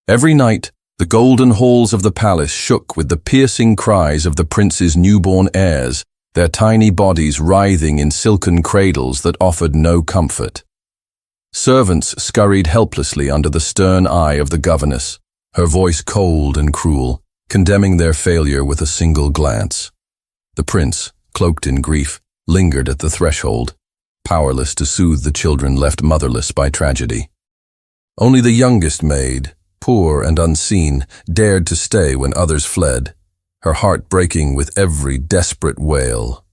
Every night, the golden halls of the palace shook with the piercing cries of the prince's newborn heirs, their tiny bodies writhing in silken cradles that offered no comfort. Servants scurried helplessly under the stern eye of the governess, her voice cold and cruel, condemning their failure with a single glance. The prince, cloaked in grief, lingered at the threshold, powerless to soothe the children left motherless by tragedy. Only the youngest maid, poor and unseen, dared to stay when others fled, her heart breaking with every desperate wail.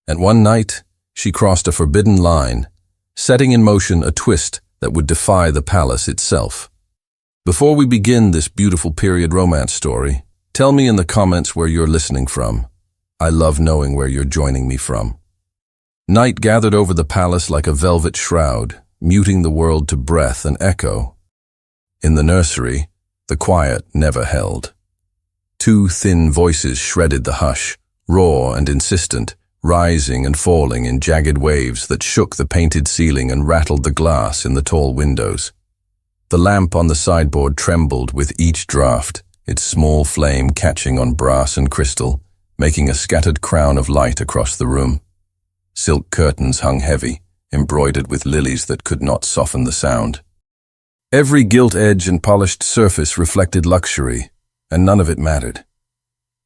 And one night, she crossed a forbidden line, setting in motion a twist that would defy the palace itself. Before we begin this beautiful period romance story, tell me in the comments where you're listening from. I love knowing where you're joining me from. Night gathered over the palace like a velvet shroud, muting the world to breath and echo. In the nursery, the quiet never held. Two thin voices shredded the hush, raw and insistent, rising and falling in jagged waves that shook the painted ceiling and rattled the glass in the tall windows. The lamp on the sideboard trembled with each draught, its small flame catching on brass and crystal, making a scattered crown of light across the room. Silk curtains hung heavy, embroidered with lilies that could not soften the sound. Every gilt edge and polished surface reflected luxury, and none of it mattered.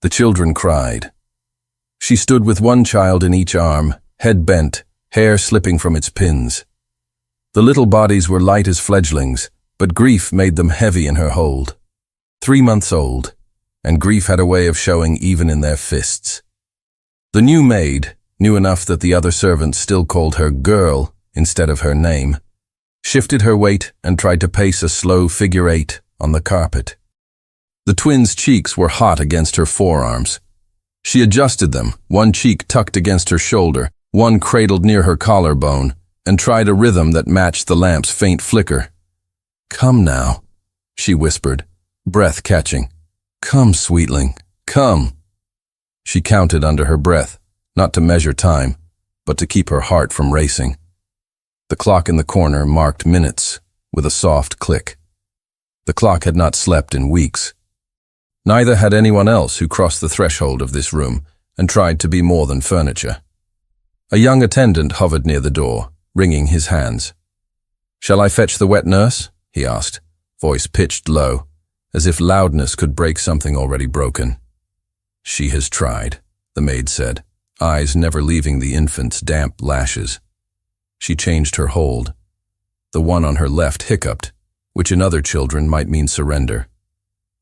The children cried. She stood with one child in each arm, head bent, hair slipping from its pins. The little bodies were light as fledglings, but grief made them heavy in her hold. 3 months old, and grief had a way of showing even in their fists. The new maid, knew enough that the other servants still called her girl instead of her name, shifted her weight and tried to pace a slow figure 8 on the carpet. The twins' cheeks were hot against her forearms. She adjusted them, one cheek tucked against her shoulder, one cradled near her collarbone, and tried a rhythm that matched the lamp's faint flicker. "Come now," she whispered, breath catching. "Come, sweetling, come." She counted under her breath, not to measure time, but to keep her heart from racing. The clock in the corner marked minutes with a soft click. The clock had not slept in weeks. Neither had anyone else who crossed the threshold of this room and tried to be more than furniture. A young attendant hovered near the door, wringing his hands. "Shall I fetch the wet nurse?" he asked, voice pitched low, as if loudness could break something already broken. "She has tried," the maid said, eyes never leaving the infant's damp lashes. She changed her hold. The one on her left hiccuped, which in other children might mean surrender.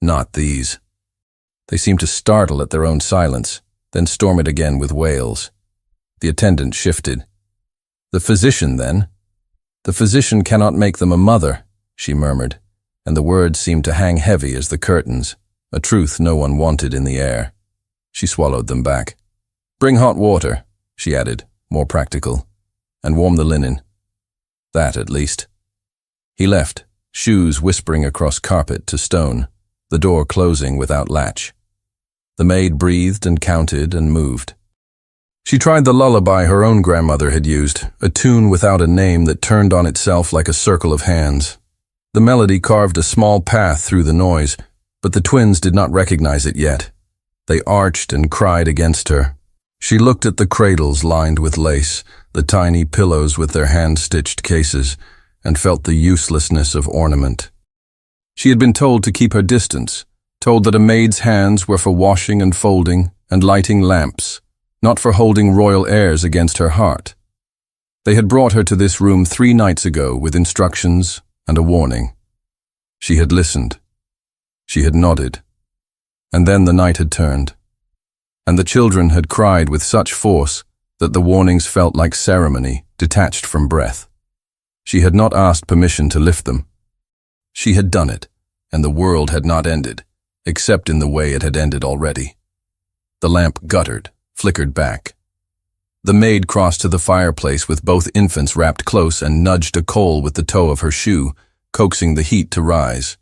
Not these. They seemed to startle at their own silence, then storm it again with wails. The attendant shifted. "The physician, then?" "The physician cannot make them a mother," she murmured, and the words seemed to hang heavy as the curtains, a truth no one wanted in the air. She swallowed them back. "Bring hot water," she added, more practical, "and warm the linen. That, at least." He left, shoes whispering across carpet to stone, the door closing without latch. The maid breathed and counted and moved. She tried the lullaby her own grandmother had used, a tune without a name that turned on itself like a circle of hands. The melody carved a small path through the noise, but the twins did not recognize it yet. They arched and cried against her. She looked at the cradles lined with lace, the tiny pillows with their hand-stitched cases, and felt the uselessness of ornament. She had been told to keep her distance, told that a maid's hands were for washing and folding and lighting lamps, not for holding royal airs against her heart. They had brought her to this room 3 nights ago with instructions and a warning. She had listened. She had nodded. And then the night had turned. And the children had cried with such force that the warnings felt like ceremony detached from breath. She had not asked permission to lift them. She had done it, and the world had not ended, except in the way it had ended already. The lamp guttered, flickered back. The maid crossed to the fireplace with both infants wrapped close and nudged a coal with the toe of her shoe, coaxing the heat to rise.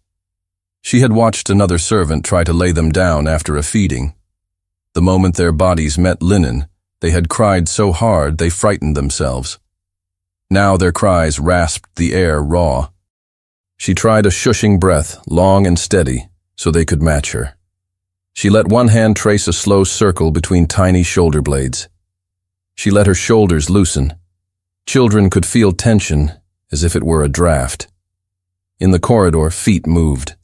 She had watched another servant try to lay them down after a feeding. The moment their bodies met linen, they had cried so hard they frightened themselves. Now their cries rasped the air raw. She tried a shushing breath, long and steady, so they could match her. She let one hand trace a slow circle between tiny shoulder blades. She let her shoulders loosen. Children could feel tension, as if it were a draft. In the corridor, feet moved.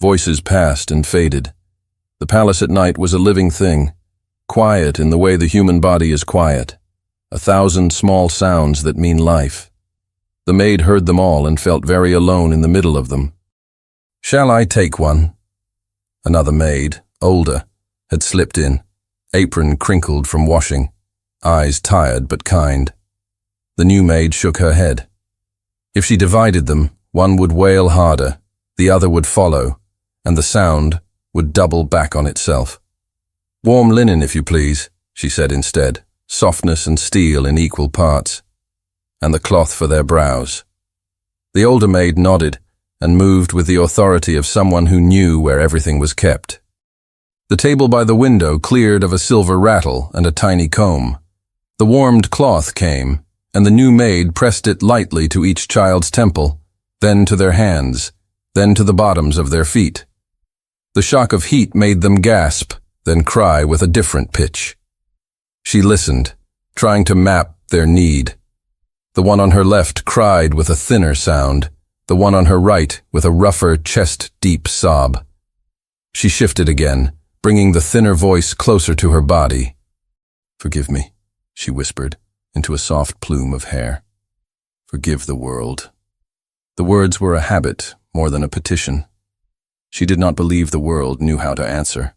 Voices passed and faded. The palace at night was a living thing, quiet in the way the human body is quiet, 1,000 small sounds that mean life. The maid heard them all and felt very alone in the middle of them. "Shall I take one?" Another maid, older, had slipped in, apron crinkled from washing, eyes tired but kind. The new maid shook her head. If she divided them, one would wail harder, the other would follow, and the sound would double back on itself. "Warm linen, if you please," she said instead, softness and steel in equal parts, and the cloth for their brows. The older maid nodded and moved with the authority of someone who knew where everything was kept. The table by the window cleared of a silver rattle and a tiny comb. The warmed cloth came, and the new maid pressed it lightly to each child's temple, then to their hands, then to the bottoms of their feet. The shock of heat made them gasp, then cry with a different pitch. She listened, trying to map their need. The one on her left cried with a thinner sound, the one on her right with a rougher, chest-deep sob. She shifted again, bringing the thinner voice closer to her body. "Forgive me," she whispered, into a soft plume of hair. "Forgive the world." The words were a habit more than a petition. She did not believe the world knew how to answer.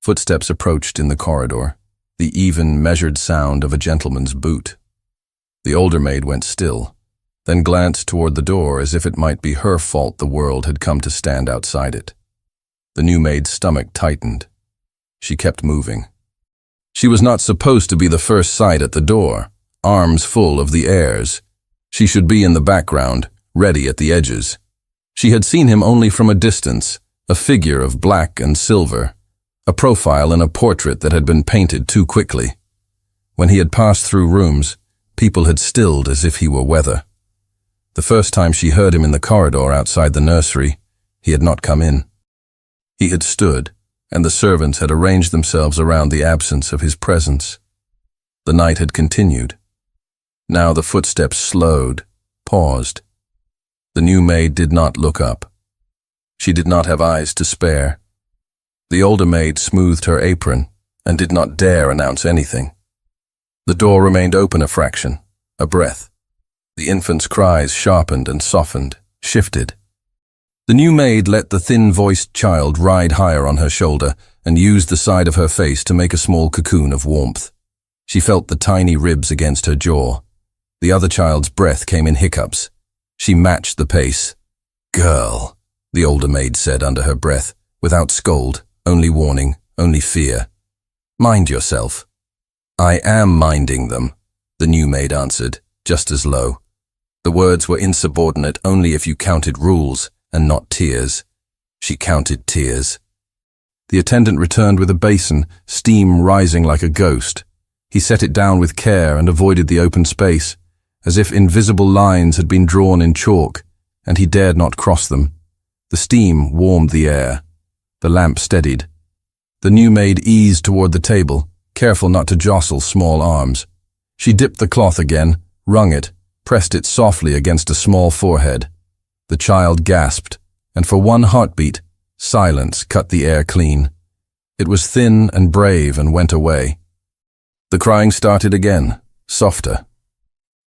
Footsteps approached in the corridor, the even, measured sound of a gentleman's boot. The older maid went still, then glanced toward the door as if it might be her fault the world had come to stand outside it. The new maid's stomach tightened. She kept moving. She was not supposed to be the first sight at the door, arms full of the heirs. She should be in the background, ready at the edges. She had seen him only from a distance, a figure of black and silver, a profile in a portrait that had been painted too quickly. When he had passed through rooms, people had stilled as if he were weather. The first time she heard him in the corridor outside the nursery, he had not come in. He had stood, and the servants had arranged themselves around the absence of his presence. The night had continued. Now the footsteps slowed, paused. The new maid did not look up. She did not have eyes to spare. The older maid smoothed her apron and did not dare announce anything. The door remained open a fraction, a breath. The infant's cries sharpened and softened, shifted. The new maid let the thin-voiced child ride higher on her shoulder and used the side of her face to make a small cocoon of warmth. She felt the tiny ribs against her jaw. The other child's breath came in hiccups. She matched the pace. "Girl," the older maid said under her breath, without scold, only warning, only fear. "Mind yourself." "I am minding them," the new maid answered, just as low. The words were insubordinate only if you counted rules and not tears. She counted tears. The attendant returned with a basin, steam rising like a ghost. He set it down with care and avoided the open space, as if invisible lines had been drawn in chalk, and he dared not cross them. The steam warmed the air. The lamp steadied. The new maid eased toward the table, careful not to jostle small arms. She dipped the cloth again, wrung it, pressed it softly against a small forehead. The child gasped, and for one heartbeat, silence cut the air clean. It was thin and brave and went away. The crying started again, softer.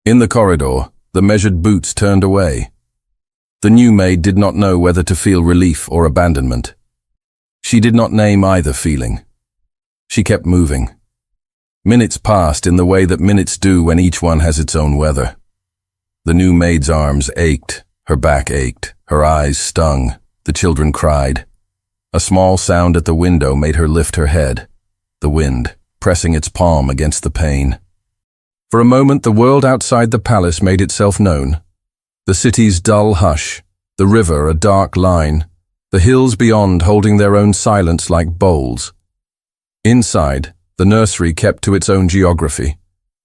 In the corridor, the measured boots turned away. The new maid did not know whether to feel relief or abandonment. She did not name either feeling. She kept moving. Minutes passed in the way that minutes do when each one has its own weather. The new maid's arms ached, her back ached, her eyes stung, the children cried. A small sound at the window made her lift her head, the wind pressing its palm against the pane. For a moment the world outside the palace made itself known. The city's dull hush, the river a dark line, the hills beyond holding their own silence like bowls. Inside, the nursery kept to its own geography,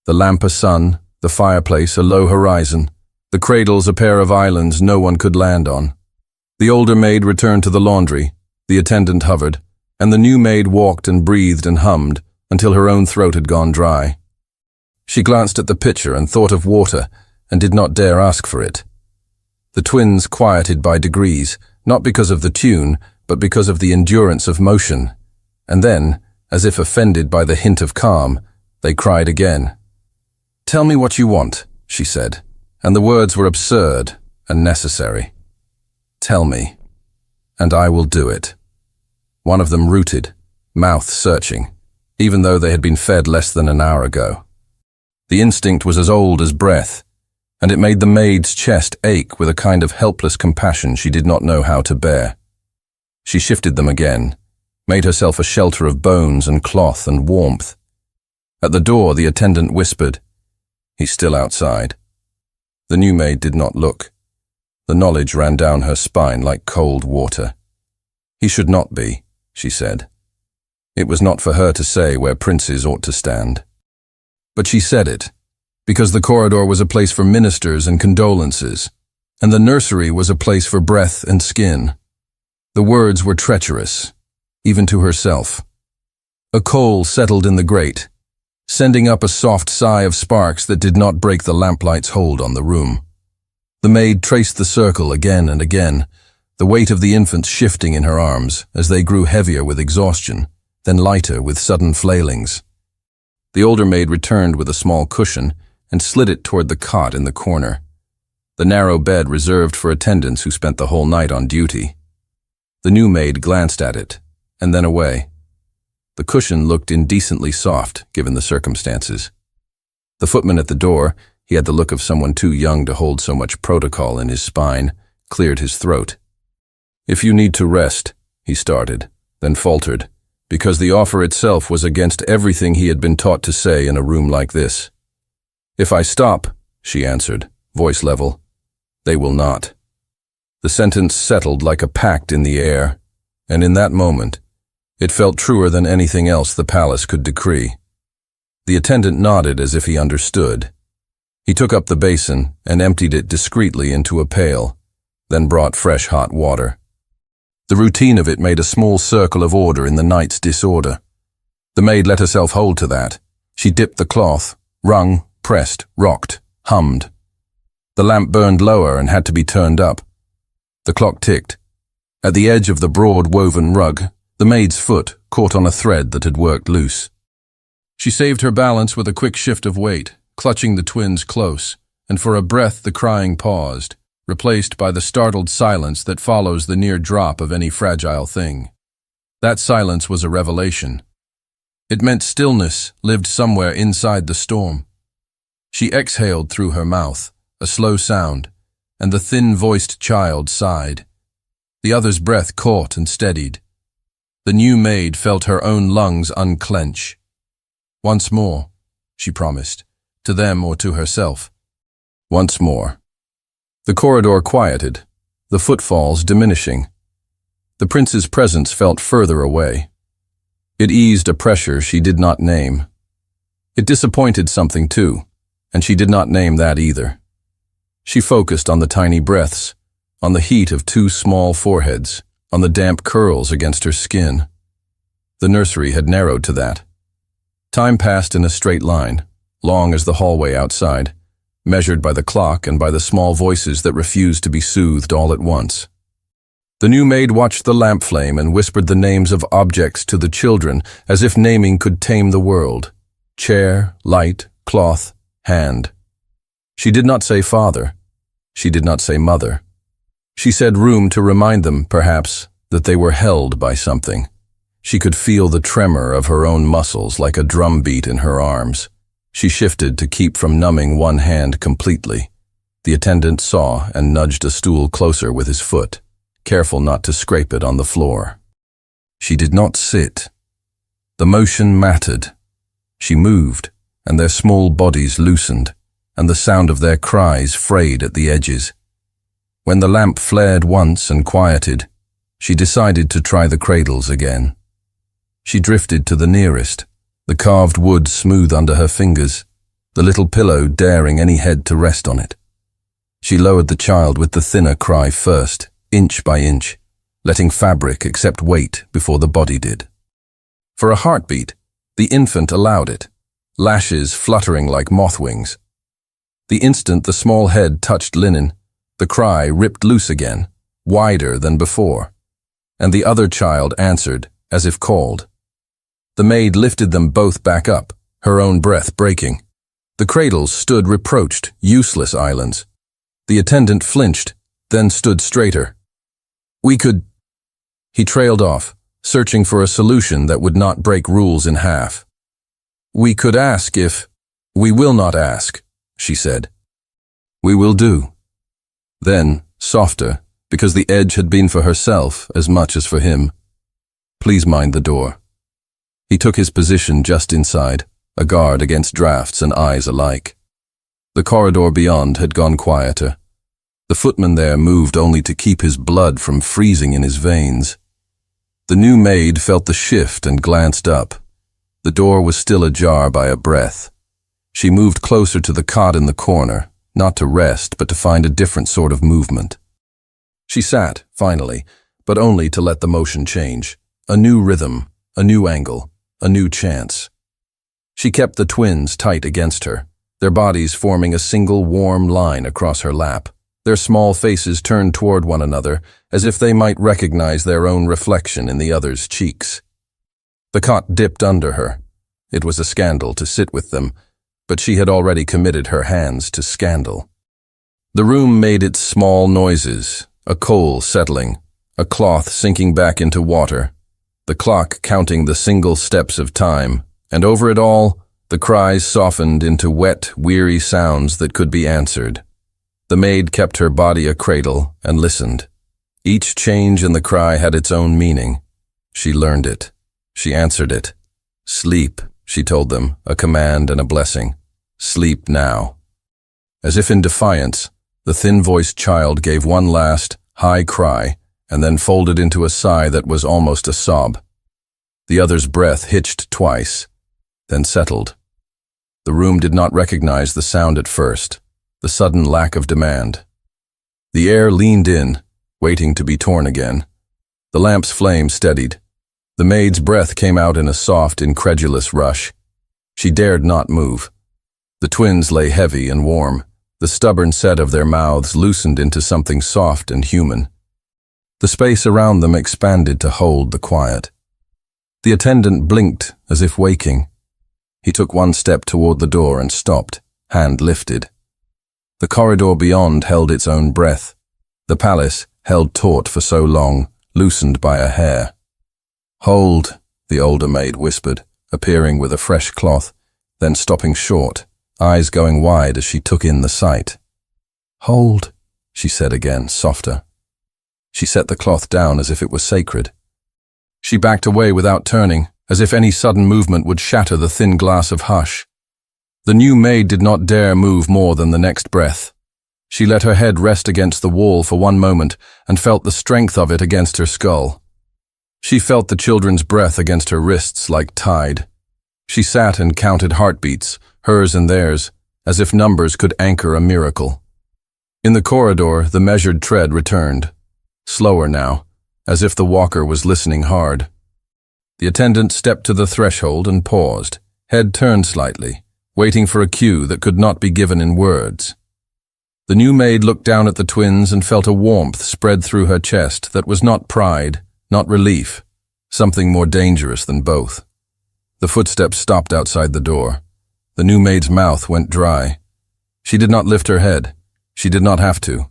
the lamp a sun, the fireplace a low horizon, The cradles a pair of islands no one could land on. The older maid returned to the laundry, the attendant hovered, and the new maid walked and breathed and hummed until her own throat had gone dry. She glanced at the pitcher and thought of water and did not dare ask for it. The twins quieted by degrees, not because of the tune, but because of the endurance of motion, and then, as if offended by the hint of calm, they cried again. "Tell me what you want," she said, and the words were absurd and necessary. "Tell me, and I will do it." One of them rooted, mouth searching, even though they had been fed less than an hour ago. The instinct was as old as breath, and it made the maid's chest ache with a kind of helpless compassion she did not know how to bear. She shifted them again, made herself a shelter of bones and cloth and warmth. At the door, the attendant whispered, "He's still outside." The new maid did not look. The knowledge ran down her spine like cold water. "He should not be," she said. It was not for her to say where princes ought to stand. But she said it, because the corridor was a place for ministers and condolences, and the nursery was a place for breath and skin. The words were treacherous, even to herself. A coal settled in the grate, sending up a soft sigh of sparks that did not break the lamplight's hold on the room. The maid traced the circle again and again, the weight of the infants shifting in her arms as they grew heavier with exhaustion, then lighter with sudden flailings. The older maid returned with a small cushion and slid it toward the cot in the corner, the narrow bed reserved for attendants who spent the whole night on duty. The new maid glanced at it, and then away. The cushion looked indecently soft, given the circumstances. The footman at the door, he had the look of someone too young to hold so much protocol in his spine, cleared his throat. "If you need to rest," he started, then faltered, because the offer itself was against everything he had been taught to say in a room like this. "If I stop," she answered, voice level, "they will not." The sentence settled like a pact in the air, and in that moment, it felt truer than anything else the palace could decree. The attendant nodded as if he understood. He took up the basin and emptied it discreetly into a pail, then brought fresh hot water. The routine of it made a small circle of order in the night's disorder. The maid let herself hold to that. She dipped the cloth, wrung, pressed, rocked, hummed. The lamp burned lower and had to be turned up. The clock ticked. At the edge of the broad woven rug, the maid's foot caught on a thread that had worked loose. She saved her balance with a quick shift of weight, clutching the twins close, and for a breath the crying paused, replaced by the startled silence that follows the near drop of any fragile thing. That silence was a revelation. It meant stillness lived somewhere inside the storm. She exhaled through her mouth, a slow sound, and the thin-voiced child sighed. The other's breath caught and steadied. The new maid felt her own lungs unclench. "Once more," she promised, to them or to herself. Once more. The corridor quieted, the footfalls diminishing. The prince's presence felt further away. It eased a pressure she did not name. It disappointed something too, and she did not name that either. She focused on the tiny breaths, on the heat of two small foreheads, on the damp curls against her skin. The nursery had narrowed to that. Time passed in a straight line, long as the hallway outside, measured by the clock and by the small voices that refused to be soothed all at once. The new maid watched the lamp flame and whispered the names of objects to the children as if naming could tame the world. Chair, light, cloth, hand. She did not say father. She did not say mother. She said room to remind them, perhaps, that they were held by something. She could feel the tremor of her own muscles like a drumbeat in her arms. She shifted to keep from numbing one hand completely. The attendant saw and nudged a stool closer with his foot, careful not to scrape it on the floor. She did not sit. The motion mattered. She moved, and their small bodies loosened, and the sound of their cries frayed at the edges. When the lamp flared once and quieted, she decided to try the cradles again. She drifted to the nearest, the carved wood smooth under her fingers, the little pillow daring any head to rest on it. She lowered the child with the thinner cry first, inch by inch, letting fabric accept weight before the body did. For a heartbeat, the infant allowed it, lashes fluttering like moth wings. The instant the small head touched linen, the cry ripped loose again, wider than before, and the other child answered as if called. The maid lifted them both back up, her own breath breaking. The cradles stood reproached, useless islands. The attendant flinched, then stood straighter. "We could—" He trailed off, searching for a solution that would not break rules in half. "We could ask if—" "We will not ask," she said. "We will do." Then, softer, because the edge had been for herself as much as for him. "Please mind the door." He took his position just inside, a guard against drafts and eyes alike. The corridor beyond had gone quieter. The footman there moved only to keep his blood from freezing in his veins. The new maid felt the shift and glanced up. The door was still ajar by a breath. She moved closer to the cot in the corner, not to rest, but to find a different sort of movement. She sat, finally, but only to let the motion change. A new rhythm, a new angle, a new chance. She kept the twins tight against her, their bodies forming a single warm line across her lap, their small faces turned toward one another as if they might recognize their own reflection in the other's cheeks. The cot dipped under her. It was a scandal to sit with them, but she had already committed her hands to scandal. The room made its small noises, a coal settling, a cloth sinking back into water, the clock counting the single steps of time, and over it all, the cries softened into wet, weary sounds that could be answered. The maid kept her body a cradle and listened. Each change in the cry had its own meaning. She learned it. She answered it. "Sleep," she told them, a command and a blessing. "Sleep now." As if in defiance, the thin-voiced child gave one last, high cry, and then folded into a sigh that was almost a sob. The other's breath hitched twice, then settled. The room did not recognize the sound at first, the sudden lack of demand. The air leaned in, waiting to be torn again. The lamp's flame steadied. The maid's breath came out in a soft, incredulous rush. She dared not move. The twins lay heavy and warm. The stubborn set of their mouths loosened into something soft and human. The space around them expanded to hold the quiet. The attendant blinked as if waking. He took one step toward the door and stopped, hand lifted. The corridor beyond held its own breath. The palace, held taut for so long, loosened by a hair. "Hold," the older maid whispered, appearing with a fresh cloth, then stopping short, eyes going wide as she took in the sight. "Hold," she said again, softer. She set the cloth down as if it was sacred. She backed away without turning, as if any sudden movement would shatter the thin glass of hush. The new maid did not dare move more than the next breath. She let her head rest against the wall for one moment and felt the strength of it against her skull. She felt the children's breath against her wrists like tide. She sat and counted heartbeats, hers and theirs, as if numbers could anchor a miracle. In the corridor, the measured tread returned, slower now, as if the walker was listening hard. The attendant stepped to the threshold and paused, head turned slightly, waiting for a cue that could not be given in words. The new maid looked down at the twins and felt a warmth spread through her chest that was not pride, not relief, something more dangerous than both. The footsteps stopped outside the door. The new maid's mouth went dry. She did not lift her head. She did not have to.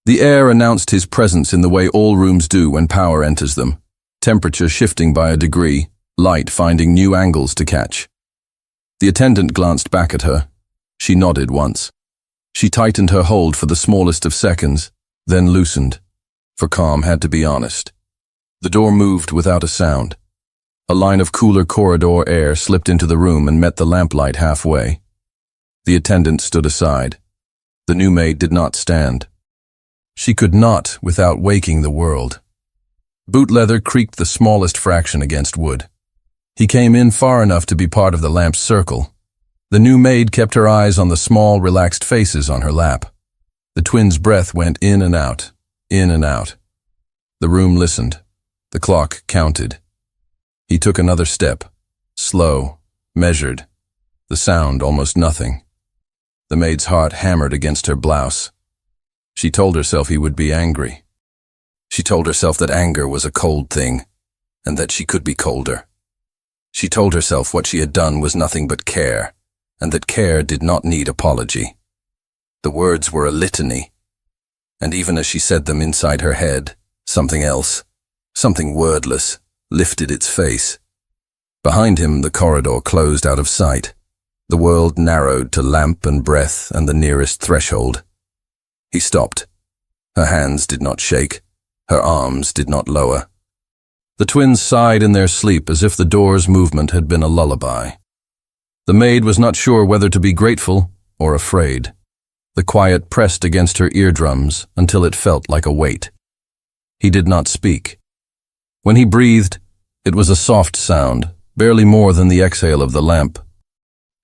The air announced his presence in the way all rooms do when power enters them, temperature shifting by a degree, light finding new angles to catch. The attendant glanced back at her. She nodded once. She tightened her hold for the smallest of seconds, then loosened, for calm had to be honest. The door moved without a sound. A line of cooler corridor air slipped into the room and met the lamplight halfway. The attendant stood aside. The new maid did not stand. She could not without waking the world. Boot leather creaked the smallest fraction against wood. He came in far enough to be part of the lamp's circle. The new maid kept her eyes on the small, relaxed faces on her lap. The twins' breath went in and out, in and out. The room listened. The clock counted. He took another step, slow, measured, the sound almost nothing. The maid's heart hammered against her blouse. She told herself he would be angry. She told herself that anger was a cold thing, and that she could be colder. She told herself what she had done was nothing but care, and that care did not need apology. The words were a litany, and even as she said them inside her head, something else, something wordless, lifted its face. Behind him, the corridor closed out of sight. The world narrowed to lamp and breath and the nearest threshold. He stopped. Her hands did not shake. Her arms did not lower. The twins sighed in their sleep as if the door's movement had been a lullaby. The maid was not sure whether to be grateful or afraid. The quiet pressed against her eardrums until it felt like a weight. He did not speak. When he breathed, it was a soft sound, barely more than the exhale of the lamp.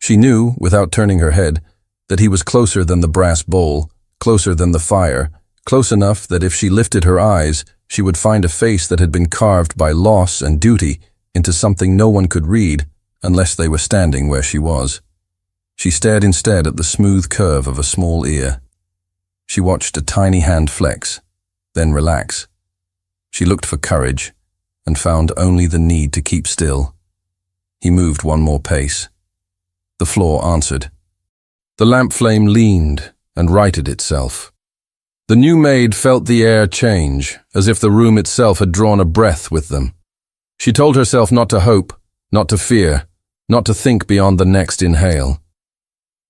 She knew, without turning her head, that he was closer than the brass bowl, closer than the fire, close enough that if she lifted her eyes, she would find a face that had been carved by loss and duty into something no one could read unless they were standing where she was. She stared instead at the smooth curve of a small ear. She watched a tiny hand flex, then relax. She looked for courage and found only the need to keep still. He moved one more pace. The floor answered. The lamp flame leaned and righted itself. The new maid felt the air change, as if the room itself had drawn a breath with them. She told herself not to hope, not to fear, not to think beyond the next inhale.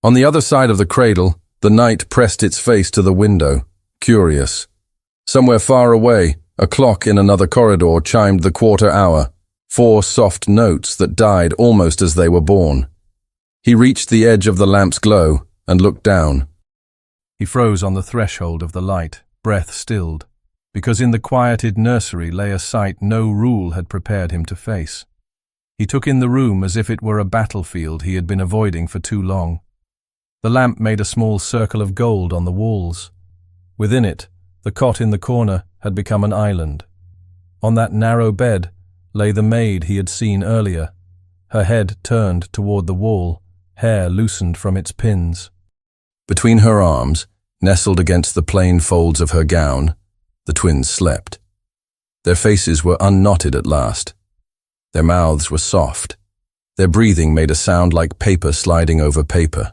On the other side of the cradle, the night pressed its face to the window, curious. Somewhere far away, a clock in another corridor chimed the quarter hour, 4 soft notes that died almost as they were born. He reached the edge of the lamp's glow and looked down. He froze on the threshold of the light, breath stilled, because in the quieted nursery lay a sight no rule had prepared him to face. He took in the room as if it were a battlefield he had been avoiding for too long. The lamp made a small circle of gold on the walls. Within it, the cot in the corner had become an island. On that narrow bed lay the maid he had seen earlier, her head turned toward the wall, hair loosened from its pins. Between her arms, nestled against the plain folds of her gown, the twins slept. Their faces were unknotted at last. Their mouths were soft. Their breathing made a sound like paper sliding over paper.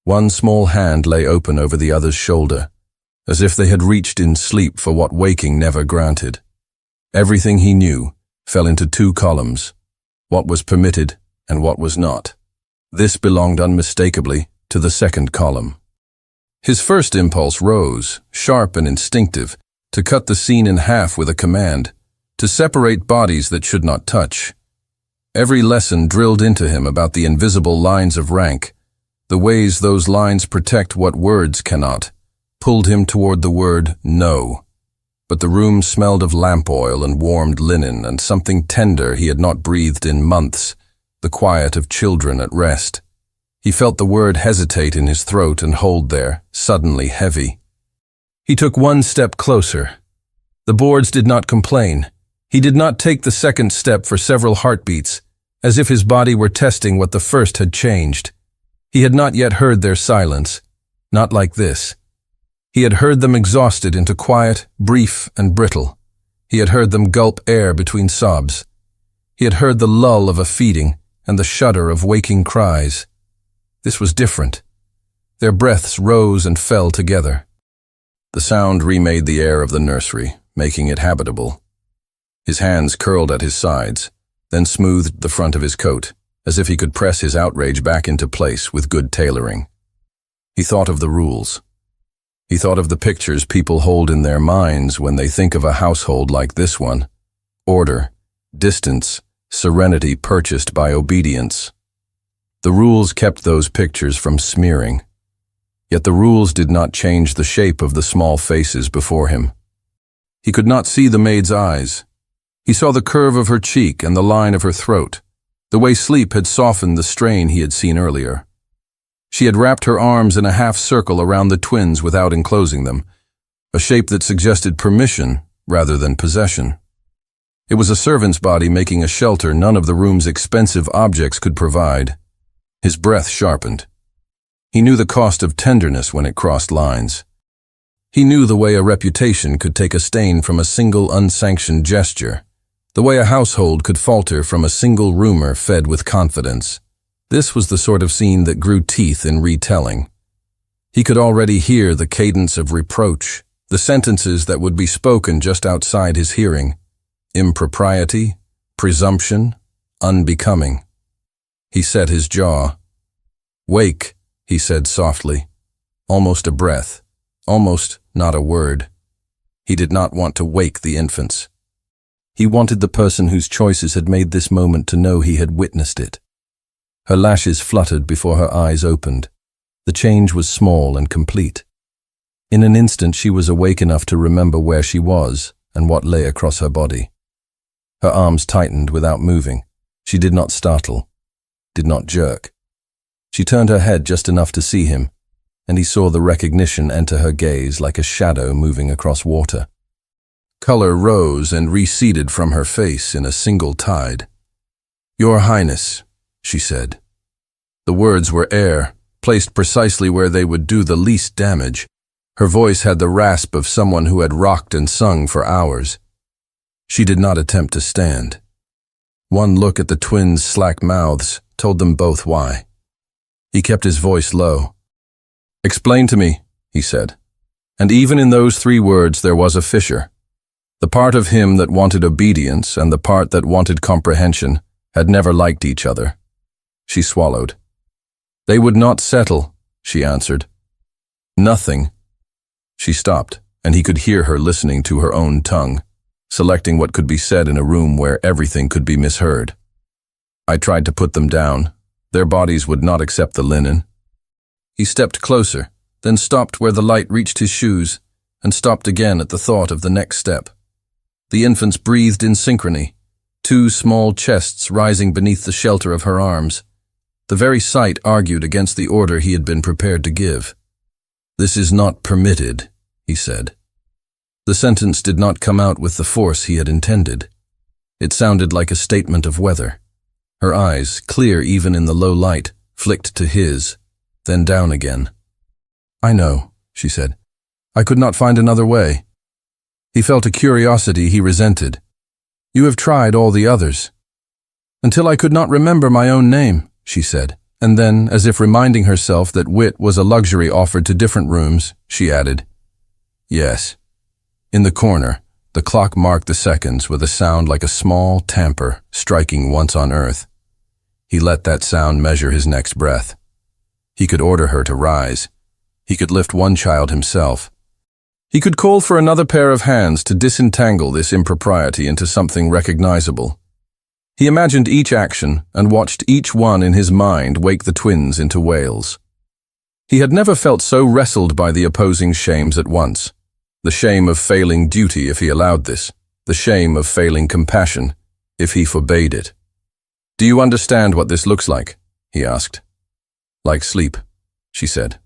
One small hand lay open over the other's shoulder, as if they had reached in sleep for what waking never granted. Everything he knew fell into 2 columns, what was permitted and what was not. This belonged unmistakably to the second column. His first impulse rose, sharp and instinctive, to cut the scene in half with a command, to separate bodies that should not touch. Every lesson drilled into him about the invisible lines of rank, the ways those lines protect what words cannot, pulled him toward the word no. But the room smelled of lamp oil and warmed linen and something tender he had not breathed in months, the quiet of children at rest. He felt the word hesitate in his throat and hold there, suddenly heavy. He took 1 step closer. The boards did not complain. He did not take the second step for several heartbeats, as if his body were testing what the first had changed. He had not yet heard their silence, not like this. He had heard them exhausted into quiet, brief, and brittle. He had heard them gulp air between sobs. He had heard the lull of a feeding and the shudder of waking cries. This was different. Their breaths rose and fell together. The sound remade the air of the nursery, making it habitable. His hands curled at his sides, then smoothed the front of his coat, as if he could press his outrage back into place with good tailoring. He thought of the rules. He thought of the pictures people hold in their minds when they think of a household like this one. Order, distance, serenity purchased by obedience. The rules kept those pictures from smearing. Yet the rules did not change the shape of the small faces before him. He could not see the maid's eyes. He saw the curve of her cheek and the line of her throat, the way sleep had softened the strain he had seen earlier. She had wrapped her arms in a half-circle around the twins without enclosing them, a shape that suggested permission rather than possession. It was a servant's body making a shelter none of the room's expensive objects could provide. His breath sharpened. He knew the cost of tenderness when it crossed lines. He knew the way a reputation could take a stain from a single unsanctioned gesture, the way a household could falter from a single rumor fed with confidence. This was the sort of scene that grew teeth in retelling. He could already hear the cadence of reproach, the sentences that would be spoken just outside his hearing. Impropriety, presumption, unbecoming. He set his jaw. "Wake," he said softly, almost a breath, almost not a word. He did not want to wake the infants. He wanted the person whose choices had made this moment to know he had witnessed it. Her lashes fluttered before her eyes opened. The change was small and complete. In an instant she was awake enough to remember where she was and what lay across her body. Her arms tightened without moving. She did not startle, did not jerk. She turned her head just enough to see him, and he saw the recognition enter her gaze like a shadow moving across water. Color rose and receded from her face in a single tide. "Your Highness," she said. The words were air, placed precisely where they would do the least damage. Her voice had the rasp of someone who had rocked and sung for hours. She did not attempt to stand. One look at the twins' slack mouths told them both why. He kept his voice low. "Explain to me," he said. And even in those 3 words there was a fissure. The part of him that wanted obedience and the part that wanted comprehension had never liked each other. She swallowed. "They would not settle," she answered. "Nothing." She stopped, and he could hear her listening to her own tongue, selecting what could be said in a room where everything could be misheard. "I tried to put them down. Their bodies would not accept the linen." He stepped closer, then stopped where the light reached his shoes, and stopped again at the thought of the next step. The infants breathed in synchrony, 2 small chests rising beneath the shelter of her arms. The very sight argued against the order he had been prepared to give. "This is not permitted," he said. The sentence did not come out with the force he had intended. It sounded like a statement of weather. Her eyes, clear even in the low light, flicked to his, then down again. "I know," she said. "I could not find another way." He felt a curiosity he resented. "You have tried all the others." "Until I could not remember my own name," she said, and then, as if reminding herself that wit was a luxury offered to different rooms, she added, "Yes." In the corner, the clock marked the seconds with a sound like a small tamper striking once on earth. He let that sound measure his next breath. He could order her to rise. He could lift one child himself. He could call for another pair of hands to disentangle this impropriety into something recognizable. He imagined each action and watched each one in his mind wake the twins into wails. He had never felt so wrestled by the opposing shames at once. The shame of failing duty if he allowed this, the shame of failing compassion if he forbade it. "Do you understand what this looks like?" he asked. "Like sleep," she said.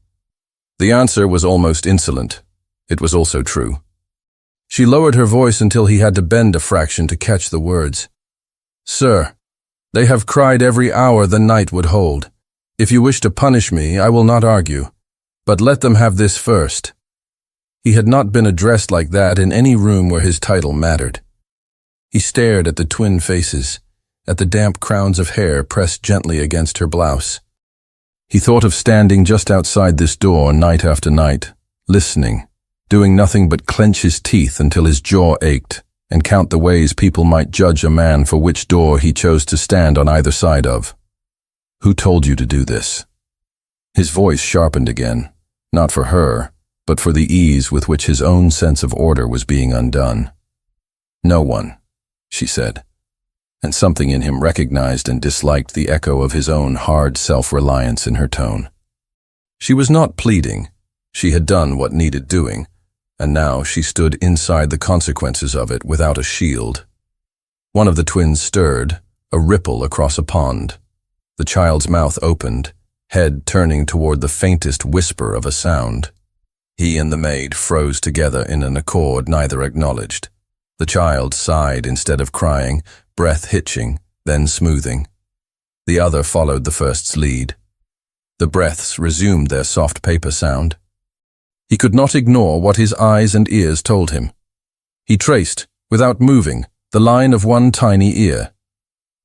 The answer was almost insolent. It was also true. She lowered her voice until he had to bend a fraction to catch the words. "Sir, they have cried every hour the night would hold. If you wish to punish me, I will not argue. But let them have this first." He had not been addressed like that in any room where his title mattered. He stared at the twin faces, at the damp crowns of hair pressed gently against her blouse. He thought of standing just outside this door night after night, listening, doing nothing but clench his teeth until his jaw ached, and count the ways people might judge a man for which door he chose to stand on either side of. "Who told you to do this?" His voice sharpened again, not for her, but for the ease with which his own sense of order was being undone. "No one," she said, and something in him recognized and disliked the echo of his own hard self-reliance in her tone. She was not pleading. She had done what needed doing, and now she stood inside the consequences of it without a shield. One of the twins stirred, a ripple across a pond. The child's mouth opened, head turning toward the faintest whisper of a sound. He and the maid froze together in an accord neither acknowledged. The child sighed instead of crying, breath hitching, then smoothing. The other followed the first's lead. The breaths resumed their soft paper sound. He could not ignore what his eyes and ears told him. He traced, without moving, the line of one tiny ear.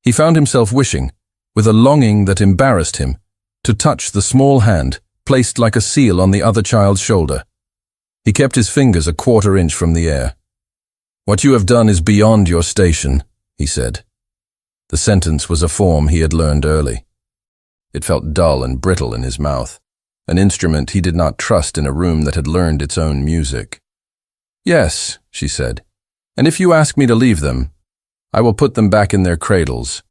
He found himself wishing, with a longing that embarrassed him, to touch the small hand, placed like a seal on the other child's shoulder. He kept his fingers a quarter-inch from the air. "What you have done is beyond your station," he said. The sentence was a form he had learned early. It felt dull and brittle in his mouth, an instrument he did not trust in a room that had learned its own music. "Yes," she said, "and if you ask me to leave them, I will put them back in their cradles.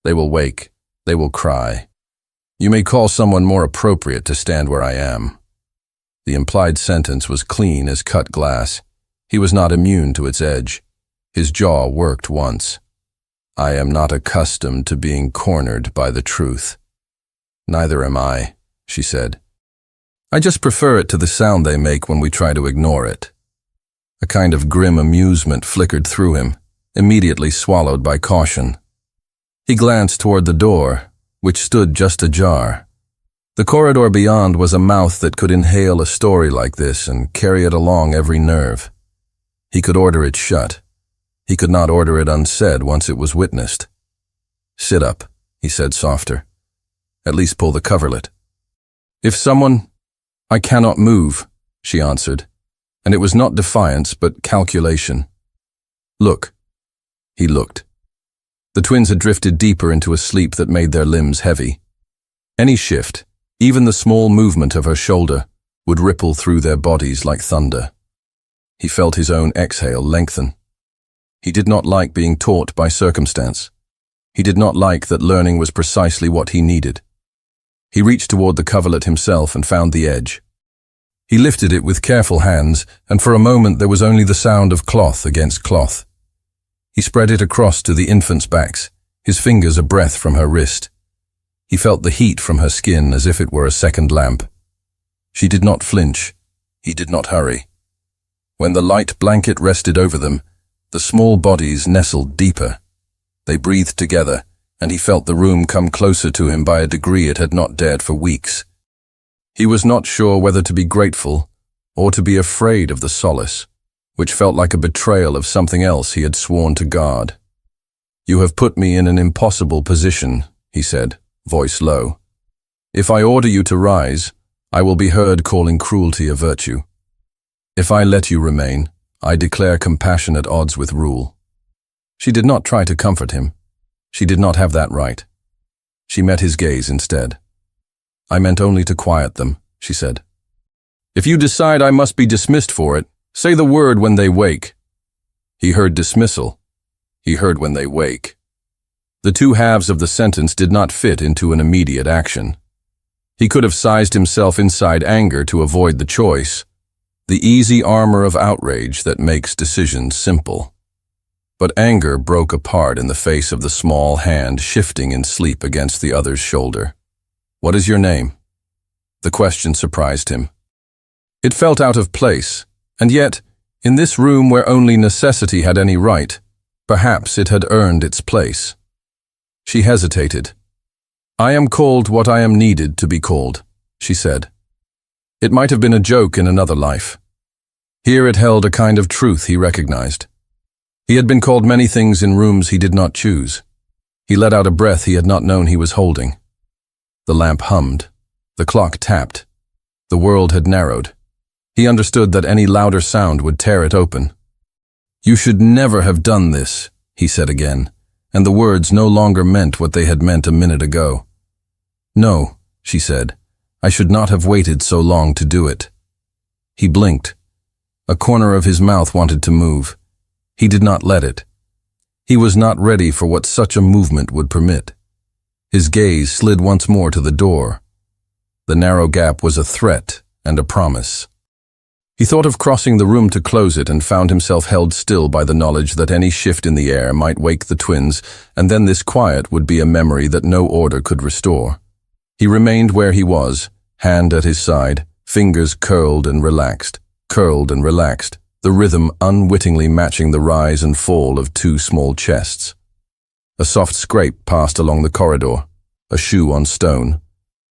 They will wake, they will cry. You may call someone more appropriate to stand where I am." The implied sentence was clean as cut glass. He was not immune to its edge. His jaw worked once. "I am not accustomed to being cornered by the truth." "Neither am I," she said. "I just prefer it to the sound they make when we try to ignore it." A kind of grim amusement flickered through him, immediately swallowed by caution. He glanced toward the door, which stood just ajar. The corridor beyond was a mouth that could inhale a story like this and carry it along every nerve. He could order it shut. He could not order it unsaid once it was witnessed. "Sit up," he said softer. "At least pull the coverlet." "If someone—" "I cannot move," she answered, and it was not defiance but calculation. "Look." He looked. The twins had drifted deeper into a sleep that made their limbs heavy. Any shift, even the small movement of her shoulder, would ripple through their bodies like thunder. He felt his own exhale lengthen. He did not like being taught by circumstance. He did not like that learning was precisely what he needed. He reached toward the coverlet himself and found the edge. He lifted it with careful hands, and for a moment there was only the sound of cloth against cloth. He spread it across to the infants' backs, his fingers a breath from her wrist. He felt the heat from her skin as if it were a second lamp. She did not flinch. He did not hurry. When the light blanket rested over them, the small bodies nestled deeper. They breathed together, and he felt the room come closer to him by a degree it had not dared for weeks. He was not sure whether to be grateful or to be afraid of the solace, which felt like a betrayal of something else he had sworn to guard. "You have put me in an impossible position," he said, voice low. "If I order you to rise, I will be heard calling cruelty a virtue. If I let you remain, I declare compassion at odds with rule." She did not try to comfort him. She did not have that right. She met his gaze instead. "I meant only to quiet them," she said. "If you decide I must be dismissed for it, say the word when they wake." He heard dismissal. He heard when they wake. The two halves of the sentence did not fit into an immediate action. He could have sized himself inside anger to avoid the choice, the easy armor of outrage that makes decisions simple. But anger broke apart in the face of the small hand shifting in sleep against the other's shoulder. "What is your name?" The question surprised him. It felt out of place. And yet, in this room where only necessity had any right, perhaps it had earned its place. She hesitated. "I am called what I am needed to be called," she said. It might have been a joke in another life. Here it held a kind of truth he recognized. He had been called many things in rooms he did not choose. He let out a breath he had not known he was holding. The lamp hummed. The clock tapped. The world had narrowed. He understood that any louder sound would tear it open. "You should never have done this," he said again, and the words no longer meant what they had meant a minute ago. "No," she said, "I should not have waited so long to do it." He blinked. A corner of his mouth wanted to move. He did not let it. He was not ready for what such a movement would permit. His gaze slid once more to the door. The narrow gap was a threat and a promise. He thought of crossing the room to close it and found himself held still by the knowledge that any shift in the air might wake the twins, and then this quiet would be a memory that no order could restore. He remained where he was, hand at his side, fingers curled and relaxed, the rhythm unwittingly matching the rise and fall of two small chests. A soft scrape passed along the corridor, a shoe on stone,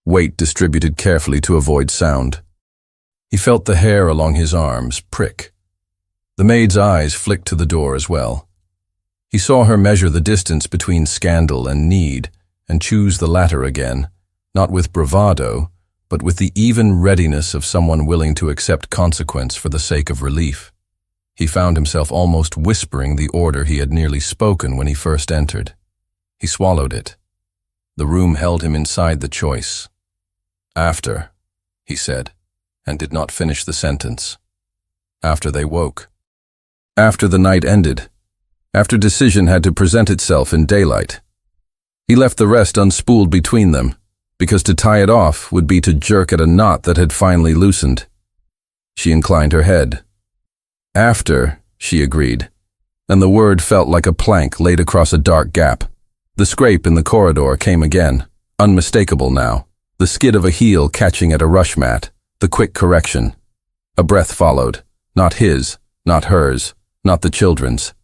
weight distributed carefully to avoid sound. He felt the hair along his arms prick. The maid's eyes flicked to the door as well. He saw her measure the distance between scandal and need, and choose the latter again, not with bravado, but with the even readiness of someone willing to accept consequence for the sake of relief. He found himself almost whispering the order he had nearly spoken when he first entered. He swallowed it. The room held him inside the choice. "After," he said, and did not finish the sentence. After they woke. After the night ended. After decision had to present itself in daylight. He left the rest unspooled between them, because to tie it off would be to jerk at a knot that had finally loosened. She inclined her head. "After," she agreed, and the word felt like a plank laid across a dark gap. The scrape in the corridor came again, unmistakable now, the skid of a heel catching at a rush mat, the quick correction. A breath followed, not his, not hers, not the children's.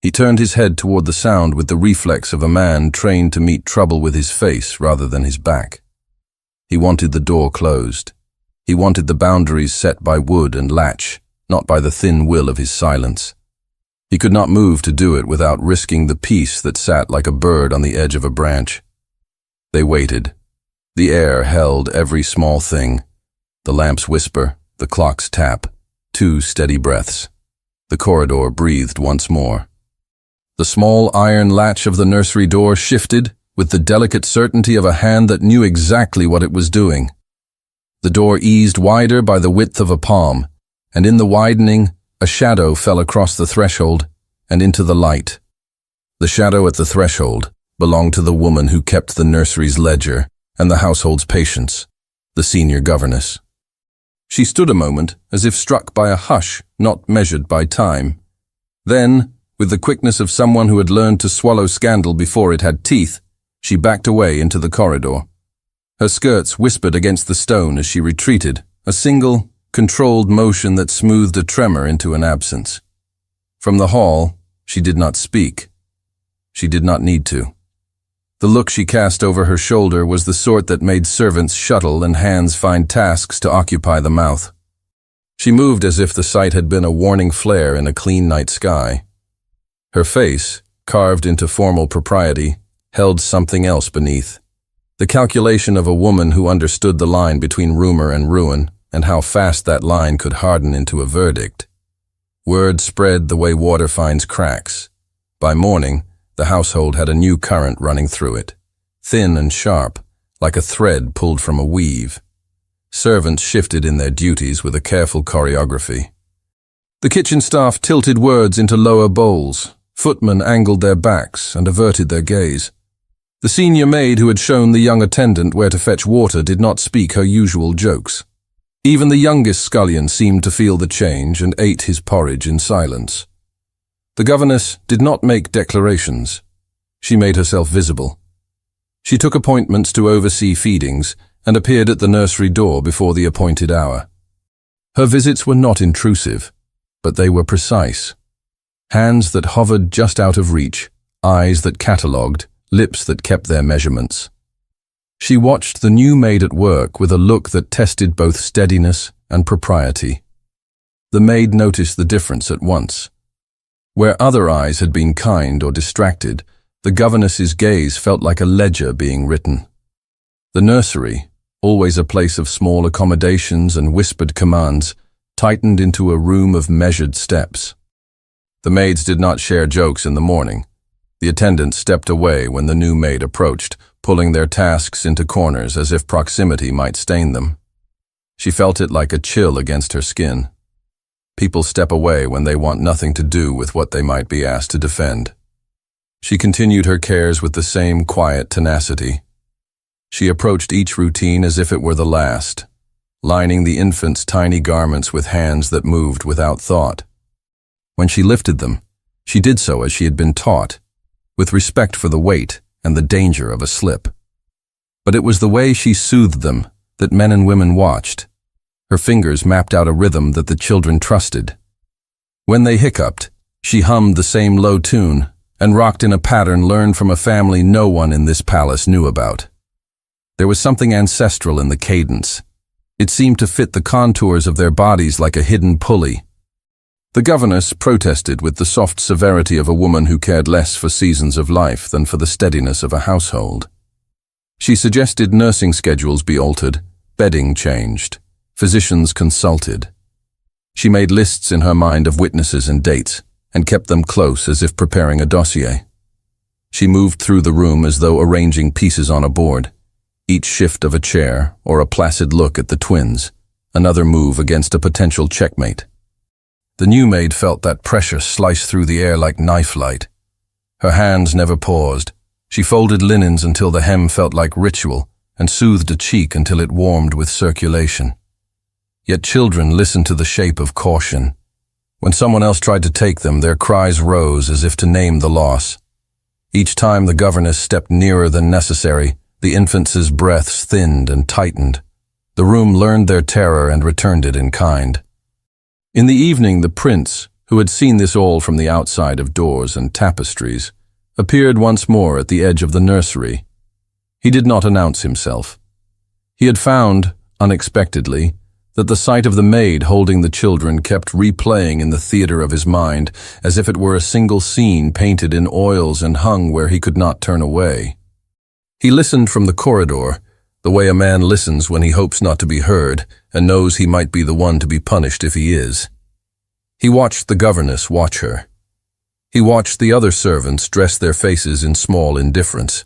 He turned his head toward the sound with the reflex of a man trained to meet trouble with his face rather than his back. He wanted the door closed. He wanted the boundaries set by wood and latch, not by the thin will of his silence. He could not move to do it without risking the peace that sat like a bird on the edge of a branch. They waited. The air held every small thing. The lamp's whisper, the clock's tap, 2 steady breaths. The corridor breathed once more. The small iron latch of the nursery door shifted with the delicate certainty of a hand that knew exactly what it was doing. The door eased wider by the width of a palm, and in the widening, a shadow fell across the threshold and into the light. The shadow at the threshold belonged to the woman who kept the nursery's ledger and the household's patience, the senior governess. She stood a moment as if struck by a hush not measured by time. Then, with the quickness of someone who had learned to swallow scandal before it had teeth, she backed away into the corridor. Her skirts whispered against the stone as she retreated, a single, controlled motion that smoothed a tremor into an absence. From the hall, she did not speak. She did not need to. The look she cast over her shoulder was the sort that made servants shuttle and hands find tasks to occupy the mouth. She moved as if the sight had been a warning flare in a clean night sky. Her face, carved into formal propriety, held something else beneath. The calculation of a woman who understood the line between rumor and ruin, and how fast that line could harden into a verdict. Word spread the way water finds cracks. By morning, the household had a new current running through it, thin and sharp, like a thread pulled from a weave. Servants shifted in their duties with a careful choreography. The kitchen staff tilted words into lower bowls. Footmen angled their backs and averted their gaze. The senior maid who had shown the young attendant where to fetch water did not speak her usual jokes. Even the youngest scullion seemed to feel the change and ate his porridge in silence. The governess did not make declarations. She made herself visible. She took appointments to oversee feedings and appeared at the nursery door before the appointed hour. Her visits were not intrusive, but they were precise. Hands that hovered just out of reach, eyes that catalogued, lips that kept their measurements. She watched the new maid at work with a look that tested both steadiness and propriety. The maid noticed the difference at once. Where other eyes had been kind or distracted, the governess's gaze felt like a ledger being written. The nursery, always a place of small accommodations and whispered commands, tightened into a room of measured steps. The maids did not share jokes in the morning. The attendants stepped away when the new maid approached, pulling their tasks into corners as if proximity might stain them. She felt it like a chill against her skin. People step away when they want nothing to do with what they might be asked to defend. She continued her cares with the same quiet tenacity. She approached each routine as if it were the last, lining the infant's tiny garments with hands that moved without thought. When she lifted them, she did so as she had been taught, with respect for the weight and the danger of a slip. But it was the way she soothed them that men and women watched. Her fingers mapped out a rhythm that the children trusted. When they hiccuped, she hummed the same low tune and rocked in a pattern learned from a family no one in this palace knew about. There was something ancestral in the cadence. It seemed to fit the contours of their bodies like a hidden pulley. The governess protested with the soft severity of a woman who cared less for seasons of life than for the steadiness of a household. She suggested nursing schedules be altered, bedding changed, physicians consulted. She made lists in her mind of witnesses and dates, and kept them close as if preparing a dossier. She moved through the room as though arranging pieces on a board, each shift of a chair or a placid look at the twins, another move against a potential checkmate. The new maid felt that pressure slice through the air like knife light. Her hands never paused. She folded linens until the hem felt like ritual and soothed a cheek until it warmed with circulation. Yet children listened to the shape of caution. When someone else tried to take them, their cries rose as if to name the loss. Each time the governess stepped nearer than necessary, the infants' breaths thinned and tightened. The room learned their terror and returned it in kind. In the evening, the prince, who had seen this all from the outside of doors and tapestries, appeared once more at the edge of the nursery. He did not announce himself. He had found, unexpectedly, that the sight of the maid holding the children kept replaying in the theater of his mind as if it were a single scene painted in oils and hung where he could not turn away. He listened from the corridor, the way a man listens when he hopes not to be heard and knows he might be the one to be punished if he is. He watched the governess watch her. He watched the other servants dress their faces in small indifference.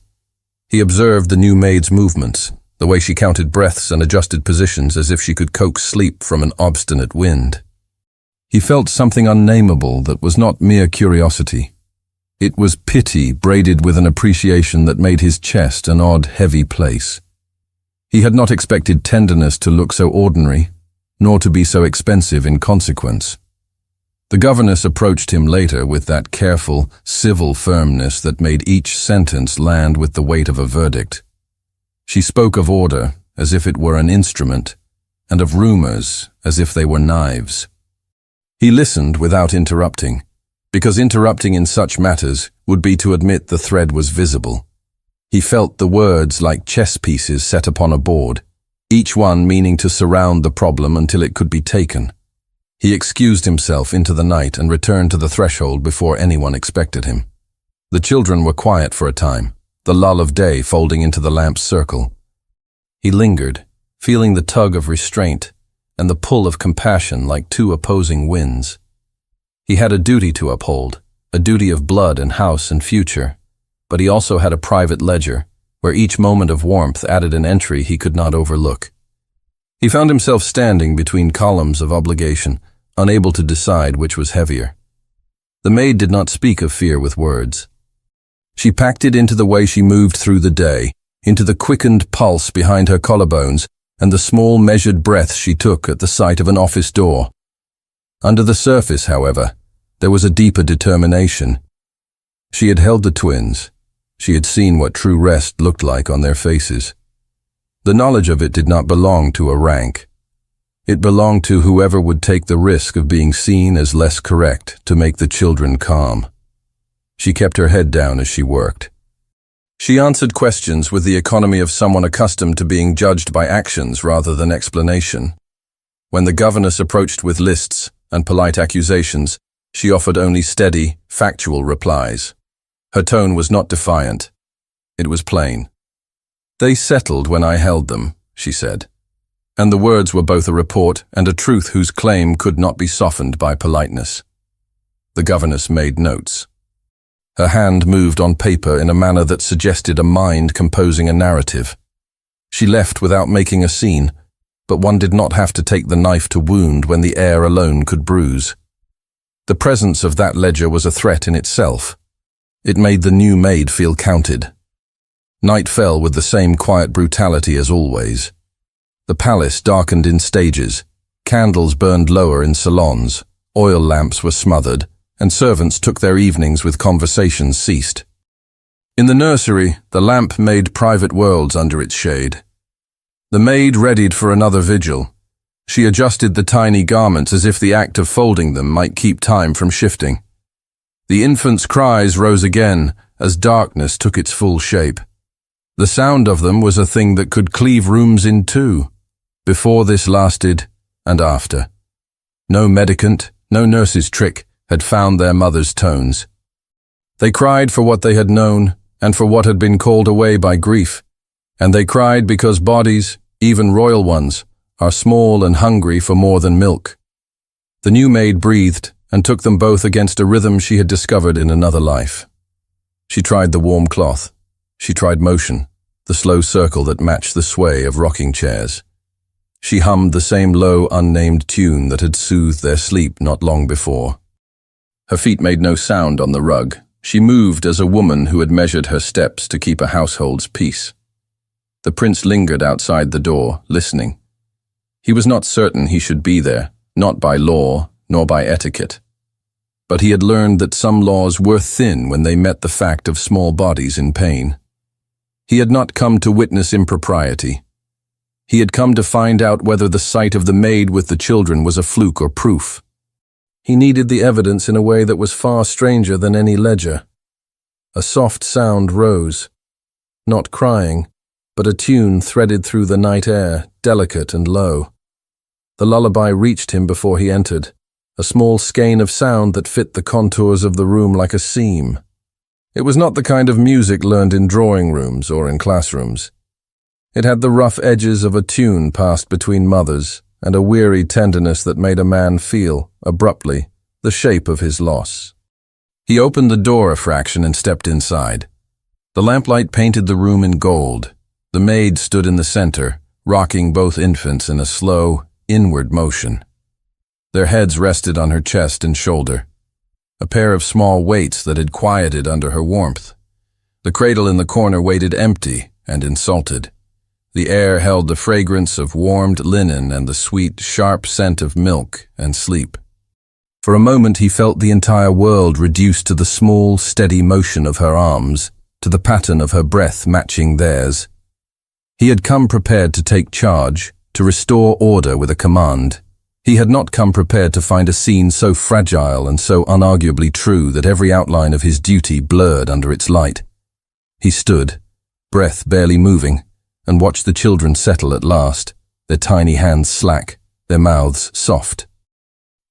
He observed the new maid's movements, the way she counted breaths and adjusted positions as if she could coax sleep from an obstinate wind. He felt something unnameable that was not mere curiosity. It was pity braided with an appreciation that made his chest an odd, heavy place. He had not expected tenderness to look so ordinary, nor to be so expensive in consequence. The governess approached him later with that careful, civil firmness that made each sentence land with the weight of a verdict. She spoke of order as if it were an instrument, and of rumors as if they were knives. He listened without interrupting, because interrupting in such matters would be to admit the thread was visible. He felt the words like chess pieces set upon a board, each one meaning to surround the problem until it could be taken. He excused himself into the night and returned to the threshold before anyone expected him. The children were quiet for a time, the lull of day folding into the lamp's circle. He lingered, feeling the tug of restraint and the pull of compassion like two opposing winds. He had a duty to uphold, a duty of blood and house and future, but he also had a private ledger, where each moment of warmth added an entry he could not overlook. He found himself standing between columns of obligation, unable to decide which was heavier. The maid did not speak of fear with words. She packed it into the way she moved through the day, into the quickened pulse behind her collarbones and the small measured breaths she took at the sight of an office door. Under the surface, however, there was a deeper determination. She had held the twins. She had seen what true rest looked like on their faces. The knowledge of it did not belong to a rank. It belonged to whoever would take the risk of being seen as less correct to make the children calm. She kept her head down as she worked. She answered questions with the economy of someone accustomed to being judged by actions rather than explanation. When the governess approached with lists and polite accusations, she offered only steady, factual replies. Her tone was not defiant. It was plain. "They settled when I held them," she said. And the words were both a report and a truth whose claim could not be softened by politeness. The governess made notes. Her hand moved on paper in a manner that suggested a mind composing a narrative. She left without making a scene, but one did not have to take the knife to wound when the air alone could bruise. The presence of that ledger was a threat in itself. It made the new maid feel counted. Night fell with the same quiet brutality as always. The palace darkened in stages, candles burned lower in salons, oil lamps were smothered, and servants took their evenings with conversations ceased. In the nursery, the lamp made private worlds under its shade. The maid readied for another vigil. She adjusted the tiny garments as if the act of folding them might keep time from shifting. The infant's cries rose again as darkness took its full shape. The sound of them was a thing that could cleave rooms in two, before this lasted and after. No medicant, no nurse's trick had found their mother's tones. They cried for what they had known and for what had been called away by grief, and they cried because bodies, even royal ones, are small and hungry for more than milk. The new maid breathed and took them both against a rhythm she had discovered in another life. She tried the warm cloth. She tried motion, the slow circle that matched the sway of rocking chairs. She hummed the same low, unnamed tune that had soothed their sleep not long before. Her feet made no sound on the rug. She moved as a woman who had measured her steps to keep a household's peace. The prince lingered outside the door, listening. He was not certain he should be there, not by law, nor by etiquette. But he had learned that some laws were thin when they met the fact of small bodies in pain. He had not come to witness impropriety. He had come to find out whether the sight of the maid with the children was a fluke or proof. He needed the evidence in a way that was far stranger than any ledger. A soft sound rose, not crying, but a tune threaded through the night air, delicate and low. The lullaby reached him before he entered, a small skein of sound that fit the contours of the room like a seam. It was not the kind of music learned in drawing rooms or in classrooms. It had the rough edges of a tune passed between mothers, and a weary tenderness that made a man feel, abruptly, the shape of his loss. He opened the door a fraction and stepped inside. The lamplight painted the room in gold. The maid stood in the center, rocking both infants in a slow, inward motion. Their heads rested on her chest and shoulder, a pair of small weights that had quieted under her warmth. The cradle in the corner waited empty and insulted. The air held the fragrance of warmed linen and the sweet, sharp scent of milk and sleep. For a moment he felt the entire world reduced to the small, steady motion of her arms, to the pattern of her breath matching theirs. He had come prepared to take charge, to restore order with a command. He had not come prepared to find a scene so fragile and so unarguably true that every outline of his duty blurred under its light. He stood, breath barely moving, and watched the children settle at last, their tiny hands slack, their mouths soft.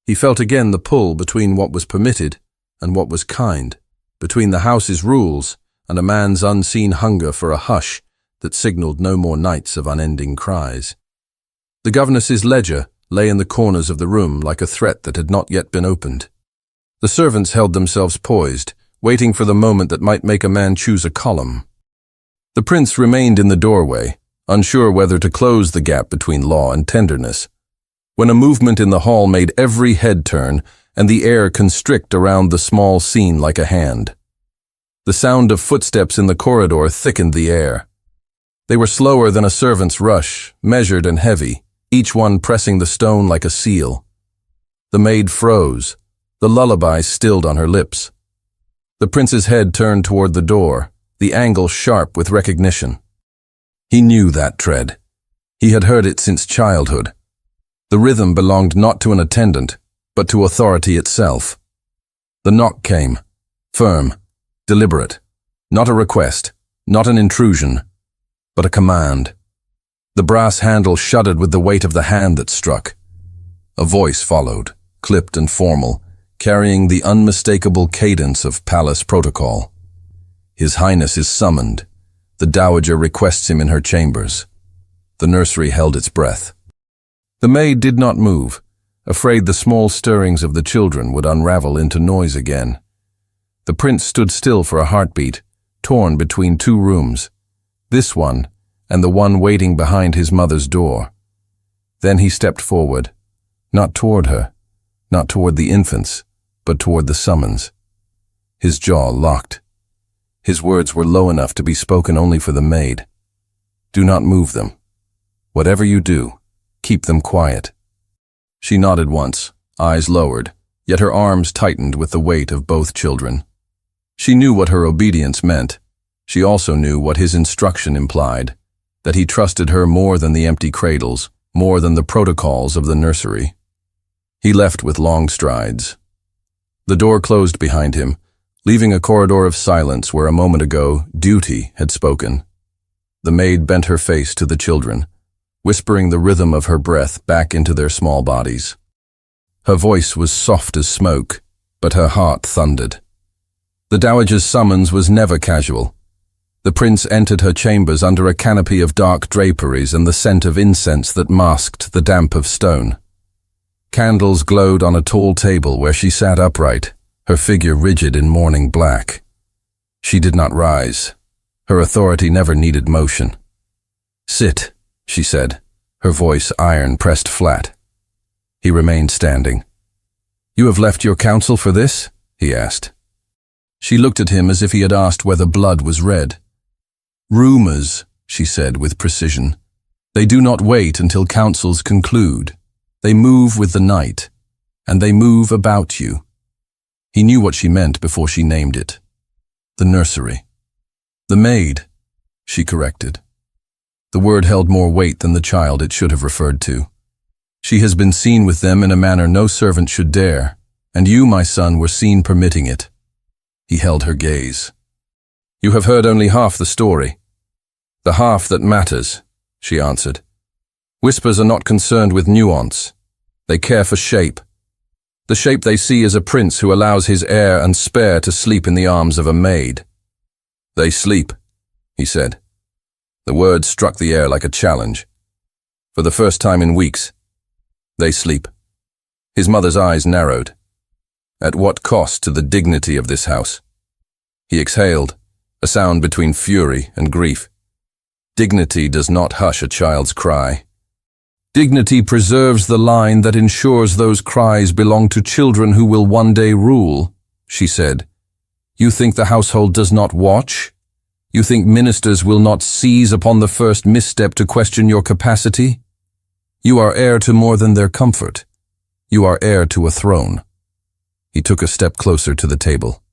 He felt again the pull between what was permitted and what was kind, between the house's rules and a man's unseen hunger for a hush that signaled no more nights of unending cries. The governess's ledger lay in the corners of the room like a threat that had not yet been opened. The servants held themselves poised, waiting for the moment that might make a man choose a column. The prince remained in the doorway, unsure whether to close the gap between law and tenderness, when a movement in the hall made every head turn and the air constrict around the small scene like a hand. The sound of footsteps in the corridor thickened the air. They were slower than a servant's rush, measured and heavy, each one pressing the stone like a seal. The maid froze, the lullaby stilled on her lips. The prince's head turned toward the door, the angle sharp with recognition. He knew that tread. He had heard it since childhood. The rhythm belonged not to an attendant, but to authority itself. The knock came, firm, deliberate, not a request, not an intrusion, but a command. The brass handle shuddered with the weight of the hand that struck. A voice followed, clipped and formal, carrying the unmistakable cadence of palace protocol. His Highness is summoned. The dowager requests him in her chambers. The nursery held its breath. The maid did not move, afraid the small stirrings of the children would unravel into noise again. The prince stood still for a heartbeat, torn between two rooms, this one and the one waiting behind his mother's door. Then he stepped forward, not toward her, not toward the infants, but toward the summons. His jaw locked. His words were low enough to be spoken only for the maid. Do not move them. Whatever you do, keep them quiet. She nodded once, eyes lowered, yet her arms tightened with the weight of both children. She knew what her obedience meant. She also knew what his instruction implied, that he trusted her more than the empty cradles, more than the protocols of the nursery. He left with long strides. The door closed behind him, leaving a corridor of silence where a moment ago duty had spoken. The maid bent her face to the children, whispering the rhythm of her breath back into their small bodies. Her voice was soft as smoke, but her heart thundered. The dowager's summons was never casual. The prince entered her chambers under a canopy of dark draperies and the scent of incense that masked the damp of stone. Candles glowed on a tall table where she sat upright, her figure rigid in mourning black. She did not rise. Her authority never needed motion. "Sit," she said, her voice iron pressed flat. He remained standing. "You have left your council for this?" he asked. She looked at him as if he had asked whether blood was red. "Rumors," she said with precision. "They do not wait until councils conclude. They move with the night, and they move about you." He knew what she meant before she named it. The nursery. "The maid," she corrected. The word held more weight than the child it should have referred to. "She has been seen with them in a manner no servant should dare, and you, my son, were seen permitting it." He held her gaze. "You have heard only half the story. The half that matters," she answered. "Whispers are not concerned with nuance. They care for shape. The shape they see is a prince who allows his heir and spare to sleep in the arms of a maid." "They sleep," he said. The word struck the air like a challenge. For the first time in weeks, they sleep. His mother's eyes narrowed. At what cost to the dignity of this house? He exhaled, a sound between fury and grief. Dignity does not hush a child's cry. Dignity preserves the line that ensures those cries belong to children who will one day rule, she said. You think the household does not watch? You think ministers will not seize upon the first misstep to question your capacity? You are heir to more than their comfort. You are heir to a throne. He took a step closer to the table.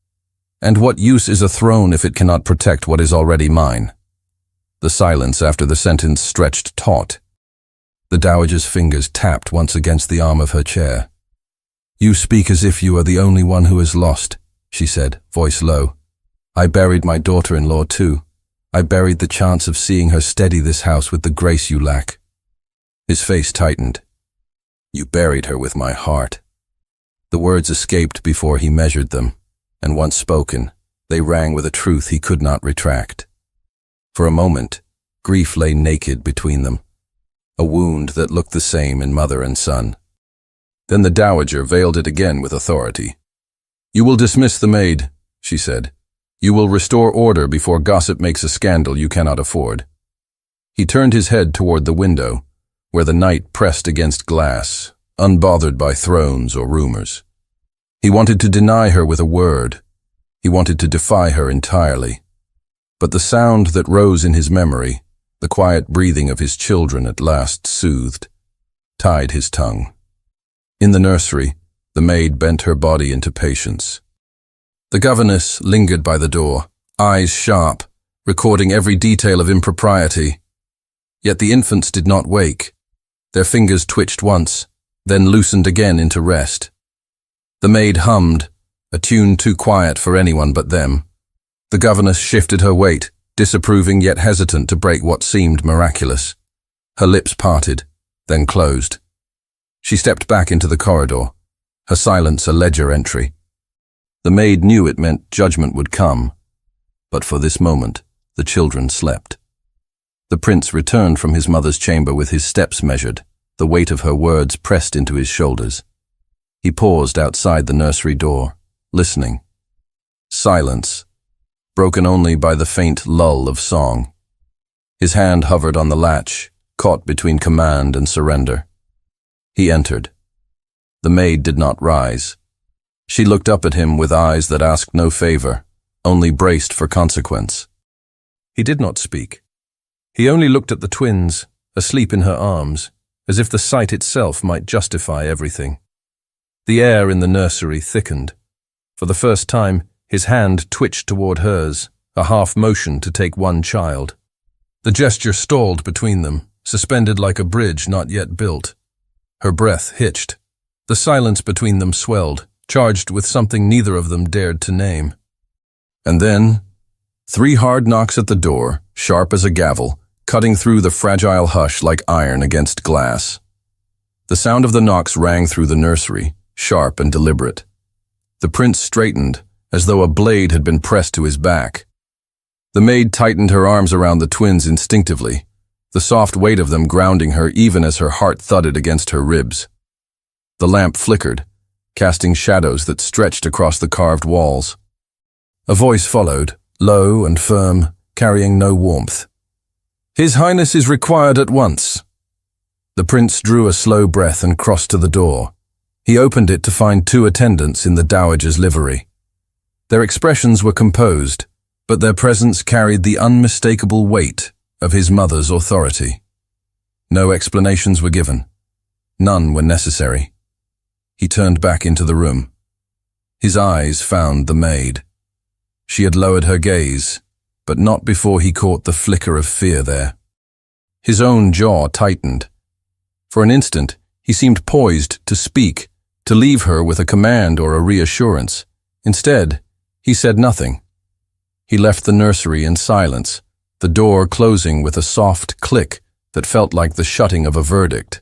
And what use is a throne if it cannot protect what is already mine? The silence after the sentence stretched taut. The dowager's fingers tapped once against the arm of her chair. You speak as if you are the only one who is lost, she said, voice low. I buried my daughter-in-law too. I buried the chance of seeing her steady this house with the grace you lack. His face tightened. You buried her with my heart. The words escaped before he measured them, and once spoken, they rang with a truth he could not retract. For a moment, grief lay naked between them, a wound that looked the same in mother and son. Then the dowager veiled it again with authority. You will dismiss the maid, she said. You will restore order before gossip makes a scandal you cannot afford. He turned his head toward the window, where the night pressed against glass, unbothered by thrones or rumors. He wanted to deny her with a word. He wanted to defy her entirely. But the sound that rose in his memory, the quiet breathing of his children at last soothed, tied his tongue. In the nursery, the maid bent her body into patience. The governess lingered by the door, eyes sharp, recording every detail of impropriety. Yet the infants did not wake. Their fingers twitched once, then loosened again into rest. The maid hummed, a tune too quiet for anyone but them. The governess shifted her weight, disapproving yet hesitant to break what seemed miraculous. Her lips parted, then closed. She stepped back into the corridor, her silence a ledger entry. The maid knew it meant judgment would come, but for this moment, the children slept. The prince returned from his mother's chamber with his steps measured, the weight of her words pressed into his shoulders. He paused outside the nursery door, listening. Silence, broken only by the faint lull of song. His hand hovered on the latch, caught between command and surrender. He entered. The maid did not rise. She looked up at him with eyes that asked no favor, only braced for consequence. He did not speak. He only looked at the twins, asleep in her arms, as if the sight itself might justify everything. The air in the nursery thickened. For the first time, his hand twitched toward hers, a half motion to take one child. The gesture stalled between them, suspended like a bridge not yet built. Her breath hitched. The silence between them swelled, charged with something neither of them dared to name. And then, 3 hard knocks at the door, sharp as a gavel, cutting through the fragile hush like iron against glass. The sound of the knocks rang through the nursery, sharp and deliberate. The prince straightened, as though a blade had been pressed to his back. The maid tightened her arms around the twins instinctively, the soft weight of them grounding her even as her heart thudded against her ribs. The lamp flickered, casting shadows that stretched across the carved walls. A voice followed, low and firm, carrying no warmth. "His Highness is required at once." The prince drew a slow breath and crossed to the door. He opened it to find 2 attendants in the dowager's livery. Their expressions were composed, but their presence carried the unmistakable weight of his mother's authority. No explanations were given. None were necessary. He turned back into the room. His eyes found the maid. She had lowered her gaze, but not before he caught the flicker of fear there. His own jaw tightened. For an instant, he seemed poised to speak, to leave her with a command or a reassurance. Instead, he said nothing. He left the nursery in silence, the door closing with a soft click that felt like the shutting of a verdict.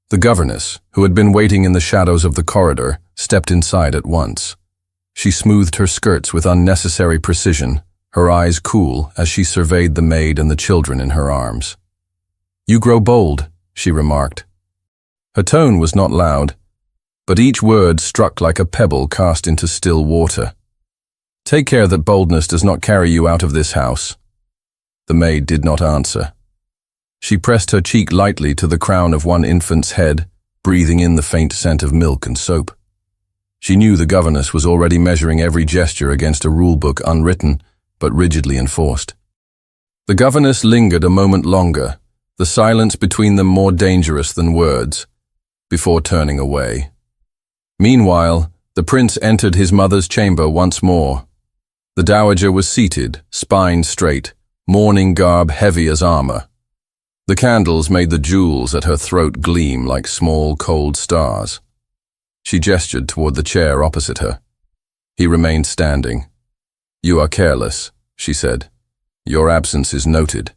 The governess, who had been waiting in the shadows of the corridor, stepped inside at once. She smoothed her skirts with unnecessary precision, her eyes cool as she surveyed the maid and the children in her arms. "You grow bold," she remarked. Her tone was not loud, but each word struck like a pebble cast into still water. "Take care that boldness does not carry you out of this house." The maid did not answer. She pressed her cheek lightly to the crown of one infant's head, breathing in the faint scent of milk and soap. She knew the governess was already measuring every gesture against a rulebook unwritten, but rigidly enforced. The governess lingered a moment longer, the silence between them more dangerous than words, before turning away. Meanwhile, the prince entered his mother's chamber once more. The dowager was seated, spine straight, mourning garb heavy as armor. The candles made the jewels at her throat gleam like small, cold stars. She gestured toward the chair opposite her. He remained standing. "You are careless," she said. "Your absence is noted.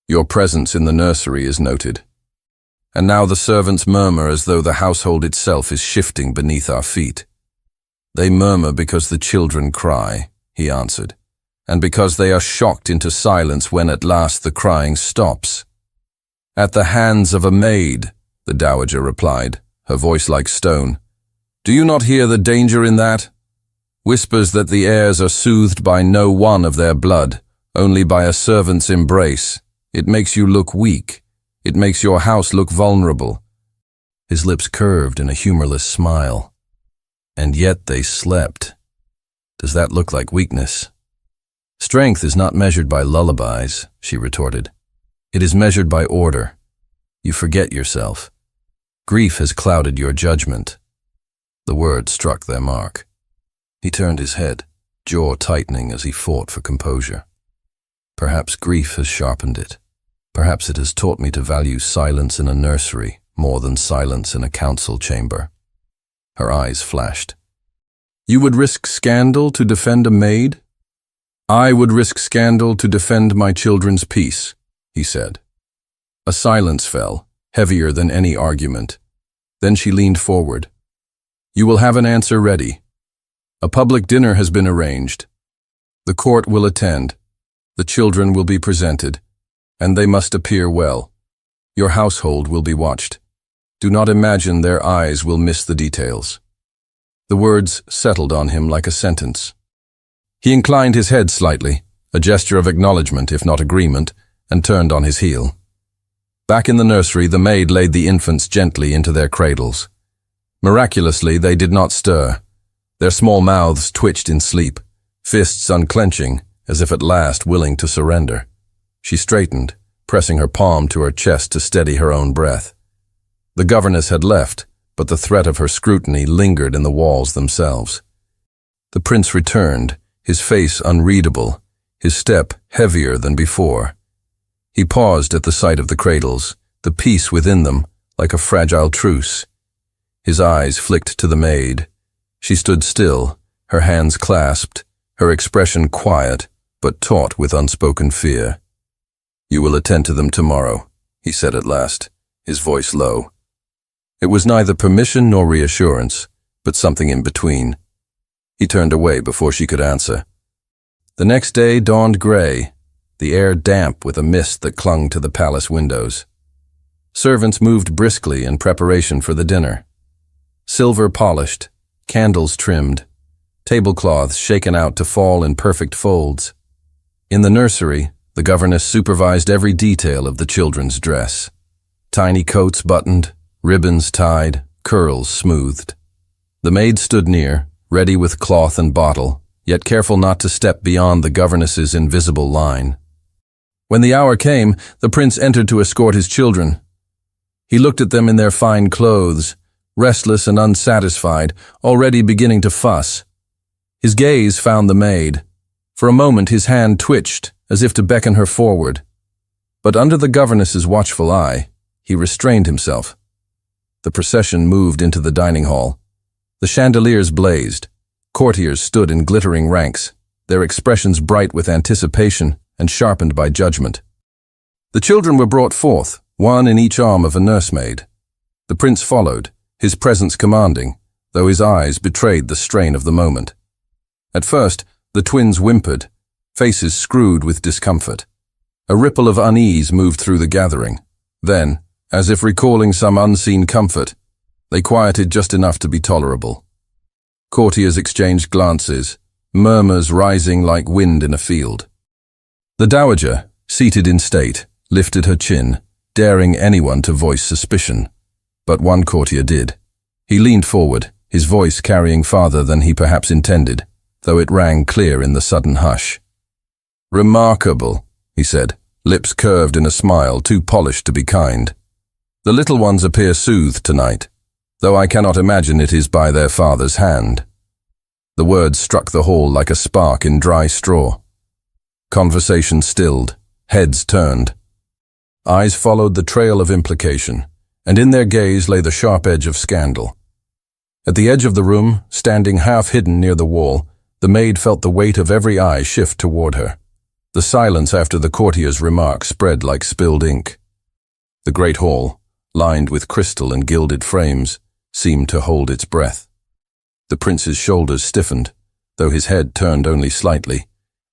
Your presence in the nursery is noted. And now the servants murmur as though the household itself is shifting beneath our feet." "They murmur because the children cry," he answered, "and because they are shocked into silence when at last the crying stops." "At the hands of a maid," the dowager replied, her voice like stone. "Do you not hear the danger in that? Whispers that the heirs are soothed by no one of their blood, only by a servant's embrace. It makes you look weak. It makes your house look vulnerable." His lips curved in a humorless smile. "And yet they slept. Does that look like weakness?" "Strength is not measured by lullabies," she retorted. "It is measured by order. You forget yourself. Grief has clouded your judgment." The words struck their mark. He turned his head, jaw tightening as he fought for composure. "Perhaps grief has sharpened it. Perhaps it has taught me to value silence in a nursery more than silence in a council chamber." Her eyes flashed. "You would risk scandal to defend a maid?" "I would risk scandal to defend my children's peace," he said. A silence fell, heavier than any argument. Then she leaned forward. "You will have an answer ready. A public dinner has been arranged. The court will attend. The children will be presented, and they must appear well. Your household will be watched. Do not imagine their eyes will miss the details." The words settled on him like a sentence. He inclined his head slightly, a gesture of acknowledgement if not agreement, and turned on his heel. Back in the nursery, the maid laid the infants gently into their cradles. Miraculously, they did not stir. Their small mouths twitched in sleep, fists unclenching, as if at last willing to surrender. She straightened, pressing her palm to her chest to steady her own breath. The governess had left, but the threat of her scrutiny lingered in the walls themselves. The prince returned, his face unreadable, his step heavier than before. He paused at the sight of the cradles, the peace within them like a fragile truce. His eyes flicked to the maid. She stood still, her hands clasped, her expression quiet, but taut with unspoken fear. "You will attend to them tomorrow," he said at last, his voice low. It was neither permission nor reassurance, but something in between. He turned away before she could answer. The next day dawned gray, the air damp with a mist that clung to the palace windows. Servants moved briskly in preparation for the dinner. Silver polished, candles trimmed, tablecloths shaken out to fall in perfect folds. In the nursery, the governess supervised every detail of the children's dress. Tiny coats buttoned, ribbons tied, curls smoothed. The maid stood near, ready with cloth and bottle, yet careful not to step beyond the governess's invisible line. When the hour came, the prince entered to escort his children. He looked at them in their fine clothes, restless and unsatisfied, already beginning to fuss. His gaze found the maid. For a moment his hand twitched, as if to beckon her forward. But under the governess's watchful eye, he restrained himself. The procession moved into the dining hall. The chandeliers blazed. Courtiers stood in glittering ranks, their expressions bright with anticipation and sharpened by judgment. The children were brought forth, one in each arm of a nursemaid. The prince followed, his presence commanding, though his eyes betrayed the strain of the moment. At first, the twins whimpered, faces screwed with discomfort. A ripple of unease moved through the gathering. Then, as if recalling some unseen comfort, they quieted just enough to be tolerable. Courtiers exchanged glances, murmurs rising like wind in a field. The dowager, seated in state, lifted her chin, daring anyone to voice suspicion. But one courtier did. He leaned forward, his voice carrying farther than he perhaps intended, though it rang clear in the sudden hush. "Remarkable," he said, lips curved in a smile too polished to be kind. "The little ones appear soothed tonight, though I cannot imagine it is by their father's hand." The words struck the hall like a spark in dry straw. Conversation stilled, heads turned. Eyes followed the trail of implication, and in their gaze lay the sharp edge of scandal. At the edge of the room, standing half-hidden near the wall, the maid felt the weight of every eye shift toward her. The silence after the courtier's remark spread like spilled ink. The great hall, lined with crystal and gilded frames, seemed to hold its breath. The prince's shoulders stiffened, though his head turned only slightly,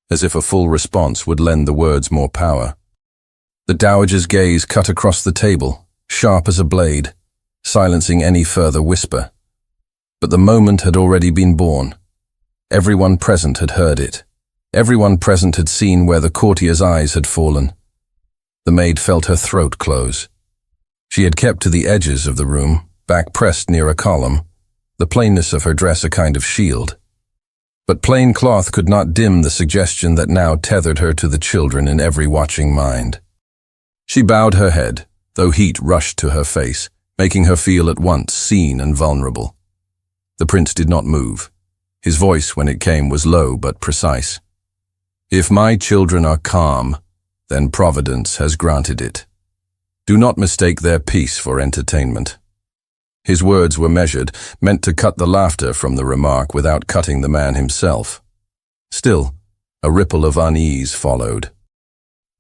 as if a full response would lend the words more power. The dowager's gaze cut across the table, sharp as a blade, silencing any further whisper. But the moment had already been born. Everyone present had heard it. Everyone present had seen where the courtier's eyes had fallen. The maid felt her throat close. She had kept to the edges of the room, back pressed near a column, the plainness of her dress a kind of shield. But plain cloth could not dim the suggestion that now tethered her to the children in every watching mind. She bowed her head, though heat rushed to her face, making her feel at once seen and vulnerable. The prince did not move. His voice, when it came, was low but precise. "If my children are calm, then Providence has granted it. Do not mistake their peace for entertainment." His words were measured, meant to cut the laughter from the remark without cutting the man himself. Still, a ripple of unease followed.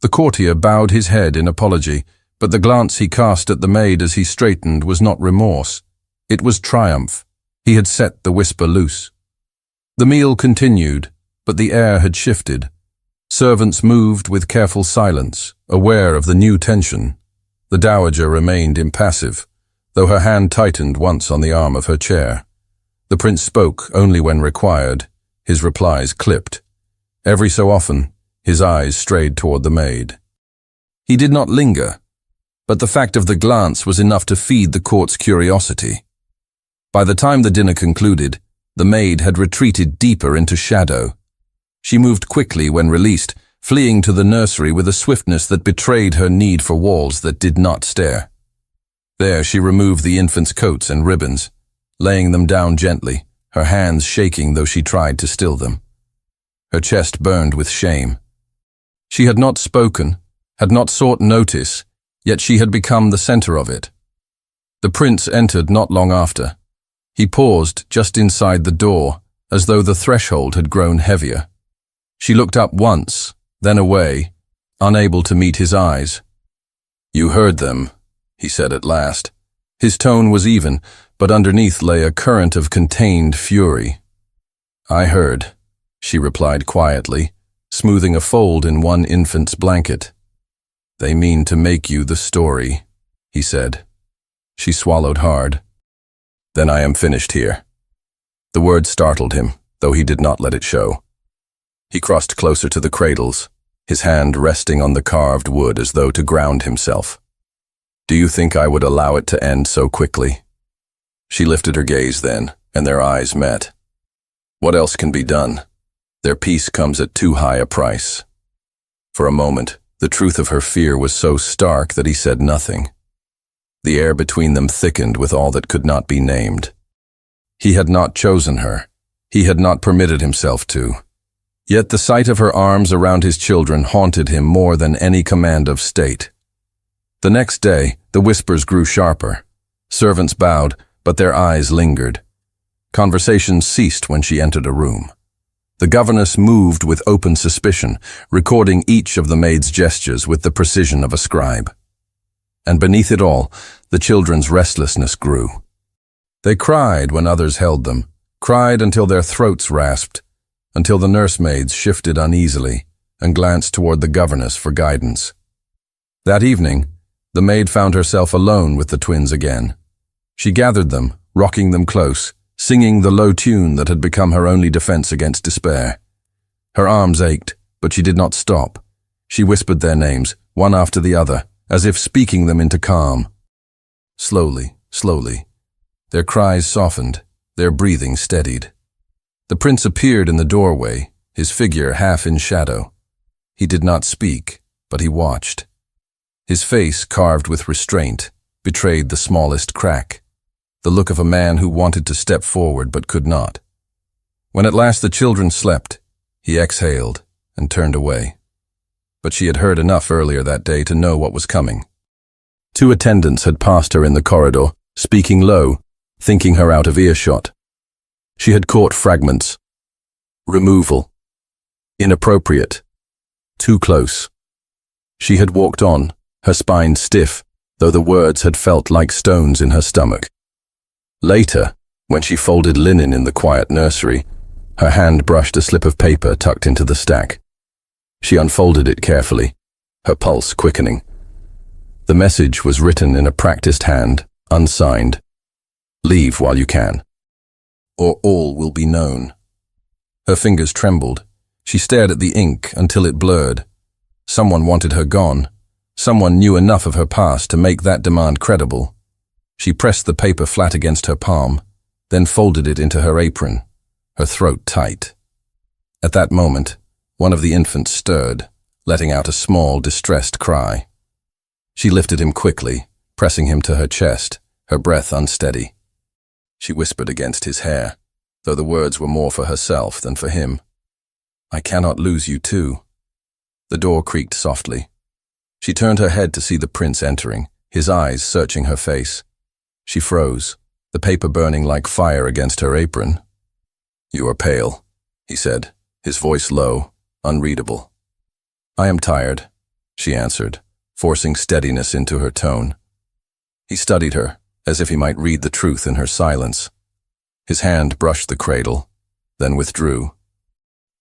The courtier bowed his head in apology, but the glance he cast at the maid as he straightened was not remorse. It was triumph. He had set the whisper loose. The meal continued, but the air had shifted. Servants moved with careful silence, aware of the new tension. The dowager remained impassive, though her hand tightened once on the arm of her chair. The prince spoke only when required, his replies clipped. Every so often, his eyes strayed toward the maid. He did not linger, but the fact of the glance was enough to feed the court's curiosity. By the time the dinner concluded, the maid had retreated deeper into shadow. She moved quickly when released, fleeing to the nursery with a swiftness that betrayed her need for walls that did not stare. There she removed the infants' coats and ribbons, laying them down gently, her hands shaking though she tried to still them. Her chest burned with shame, She had not spoken, had not sought notice, yet she had become the center of it. The prince entered not long after. He paused just inside the door, as though the threshold had grown heavier. She looked up once, then away, unable to meet his eyes. "You heard them," he said at last. His tone was even, but underneath lay a current of contained fury. "I heard," she replied quietly, smoothing a fold in one infant's blanket. "They mean to make you the story," he said. She swallowed hard. "Then I am finished here." The word startled him, though he did not let it show. He crossed closer to the cradles, his hand resting on the carved wood as though to ground himself. "Do you think I would allow it to end so quickly?" She lifted her gaze then, and their eyes met. What else can be done? Their peace comes at too high a price. For a moment, the truth of her fear was so stark that he said nothing. The air between them thickened with all that could not be named. He had not chosen her. He had not permitted himself to. Yet the sight of her arms around his children haunted him more than any command of state. The next day, the whispers grew sharper. Servants bowed, but their eyes lingered. Conversations ceased when she entered a room. The governess moved with open suspicion, recording each of the maid's gestures with the precision of a scribe. And beneath it all, the children's restlessness grew. They cried when others held them, cried until their throats rasped, until the nursemaids shifted uneasily and glanced toward the governess for guidance. That evening, the maid found herself alone with the twins again. She gathered them, rocking them close, singing the low tune that had become her only defense against despair. Her arms ached, but she did not stop. She whispered their names, one after the other, as if speaking them into calm. Slowly, slowly, their cries softened, their breathing steadied. The prince appeared in the doorway, his figure half in shadow. He did not speak, but he watched. His face, carved with restraint, betrayed the smallest crack, the look of a man who wanted to step forward but could not. When at last the children slept, he exhaled and turned away. But she had heard enough earlier that day to know what was coming. 2 attendants had passed her in the corridor, speaking low, thinking her out of earshot. She had caught fragments. Removal. Inappropriate. Too close. She had walked on, her spine stiff, though the words had felt like stones in her stomach. Later, when she folded linen in the quiet nursery, her hand brushed a slip of paper tucked into the stack. She unfolded it carefully, her pulse quickening. The message was written in a practiced hand, unsigned. "Leave while you can, or all will be known." Her fingers trembled. She stared at the ink until it blurred. Someone wanted her gone. Someone knew enough of her past to make that demand credible. She pressed the paper flat against her palm, then folded it into her apron, her throat tight. At that moment, one of the infants stirred, letting out a small, distressed cry. She lifted him quickly, pressing him to her chest, her breath unsteady. She whispered against his hair, though the words were more for herself than for him. "I cannot lose you too." The door creaked softly. She turned her head to see the prince entering, his eyes searching her face. She froze, the paper burning like fire against her apron. "You are pale," he said, his voice low, unreadable. "I am tired," she answered, forcing steadiness into her tone. He studied her, as if he might read the truth in her silence. His hand brushed the cradle, then withdrew.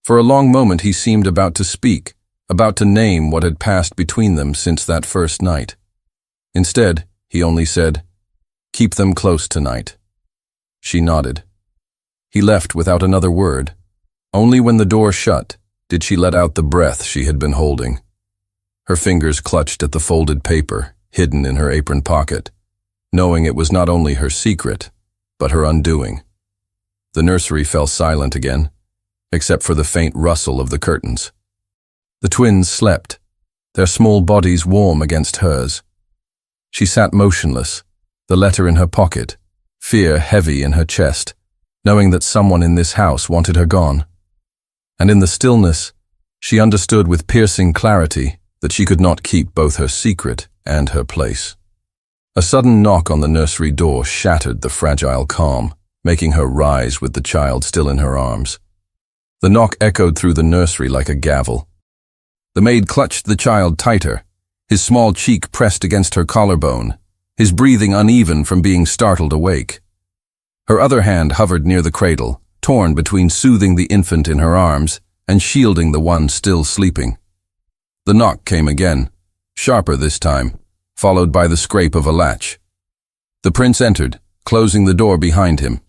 For a long moment he seemed about to speak, about to name what had passed between them since that first night. Instead, he only said, "Keep them close tonight." She nodded. He left without another word. Only when the door shut did she let out the breath she had been holding. Her fingers clutched at the folded paper, hidden in her apron pocket, knowing it was not only her secret, but her undoing. The nursery fell silent again, except for the faint rustle of the curtains. The twins slept, their small bodies warm against hers. She sat motionless, the letter in her pocket, fear heavy in her chest, knowing that someone in this house wanted her gone. And in the stillness, She understood with piercing clarity that she could not keep both her secret and her place. A sudden knock on the nursery door shattered the fragile calm, making her rise with the child still in her arms. The knock echoed through the nursery like a gavel. The maid clutched the child tighter, his small cheek pressed against her collarbone, his breathing uneven from being startled awake. Her other hand hovered near the cradle, torn between soothing the infant in her arms and shielding the one still sleeping. The knock came again, sharper this time, followed by the scrape of a latch. The prince entered, closing the door behind him.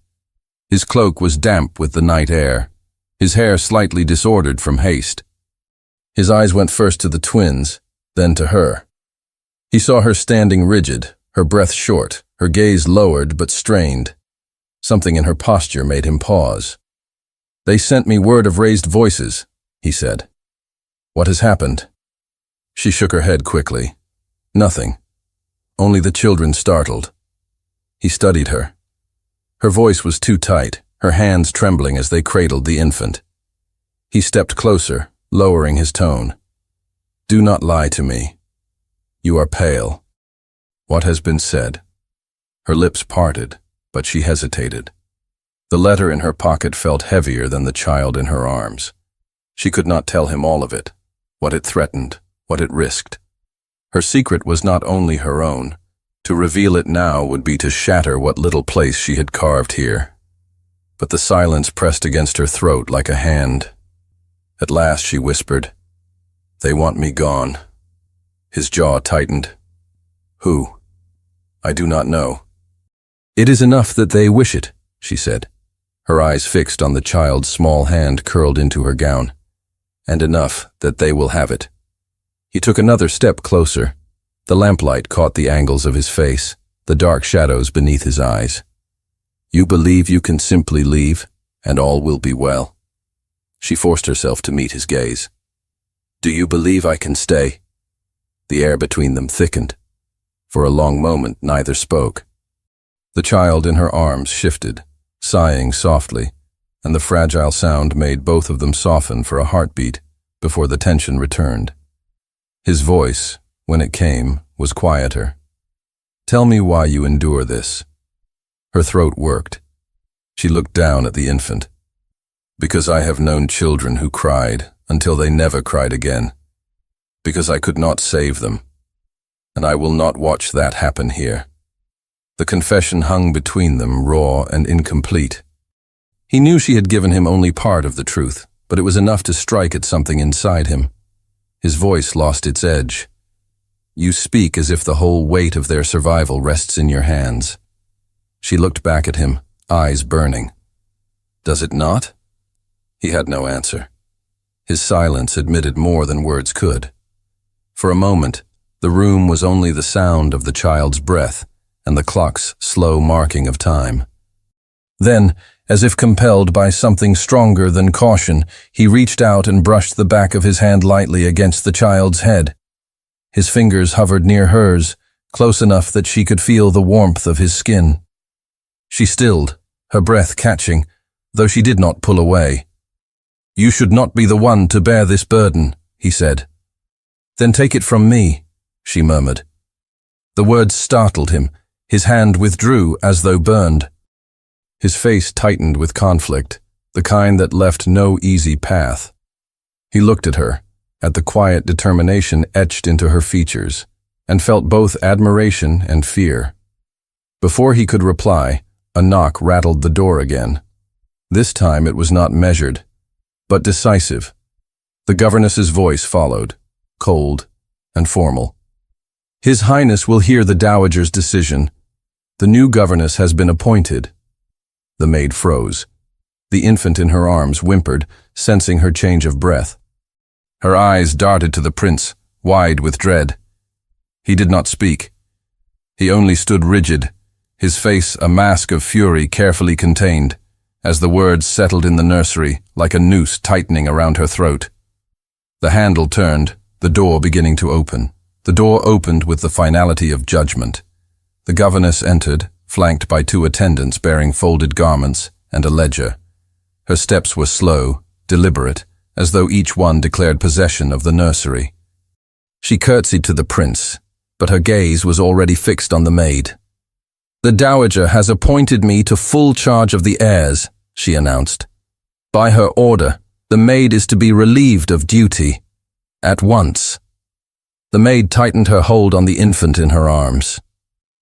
His cloak was damp with the night air, his hair slightly disordered from haste. His eyes went first to the twins, then to her. He saw her standing rigid, her breath short, her gaze lowered but strained. Something in her posture made him pause. "They sent me word of raised voices," he said. "What has happened?" She shook her head quickly. "Nothing. Only the children startled." He studied her. Her voice was too tight, her hands trembling as they cradled the infant. He stepped closer, lowering his tone. "Do not lie to me. You are pale." "What has been said?" Her lips parted, but she hesitated. The letter in her pocket felt heavier than the child in her arms. She could not tell him all of it, what it threatened, what it risked. Her secret was not only her own. To reveal it now would be to shatter what little place she had carved here. But the silence pressed against her throat like a hand. At last she whispered, "They want me gone." His jaw tightened. "Who?" "I do not know." "It is enough that they wish it," she said, her eyes fixed on the child's small hand curled into her gown. "And enough that they will have it." He took another step closer. The lamplight caught the angles of his face, the dark shadows beneath his eyes. "You believe you can simply leave, and all will be well?" She forced herself to meet his gaze. "Do you believe I can stay?" The air between them thickened. For a long moment, neither spoke. The child in her arms shifted, sighing softly, and the fragile sound made both of them soften for a heartbeat before the tension returned. His voice, when it came, was quieter. "Tell me why you endure this." Her throat worked. She looked down at the infant. "Because I have known children who cried until they never cried again. Because I could not save them. And I will not watch that happen here." The confession hung between them, raw and incomplete. He knew she had given him only part of the truth, but it was enough to strike at something inside him. His voice lost its edge. "You speak as if the whole weight of their survival rests in your hands." She looked back at him, eyes burning. "Does it not?" He had no answer. His silence admitted more than words could. For a moment, the room was only the sound of the child's breath and the clock's slow marking of time. Then, as if compelled by something stronger than caution, he reached out and brushed the back of his hand lightly against the child's head. His fingers hovered near hers, close enough that she could feel the warmth of his skin. She stilled, her breath catching, though she did not pull away. "You should not be the one to bear this burden," he said. "Then take it from me," she murmured. The words startled him. His hand withdrew as though burned. His face tightened with conflict, the kind that left no easy path. He looked at her, at the quiet determination etched into her features, and felt both admiration and fear. Before he could reply, a knock rattled the door again. This time it was not measured, but decisive. The governess's voice followed, cold and formal. "His Highness will hear the Dowager's decision. The new governess has been appointed." The maid froze. The infant in her arms whimpered, sensing her change of breath. Her eyes darted to the prince, wide with dread. He did not speak. He only stood rigid, his face a mask of fury carefully contained, as the words settled in the nursery like a noose tightening around her throat. The handle turned, the door beginning to open. The door opened with the finality of judgment. The governess entered, flanked by 2 attendants bearing folded garments and a ledger. Her steps were slow, deliberate, as though each one declared possession of the nursery. She curtsied to the prince, but her gaze was already fixed on the maid. "The dowager has appointed me to full charge of the heirs," she announced. "By her order, the maid is to be relieved of duty. At once." The maid tightened her hold on the infant in her arms.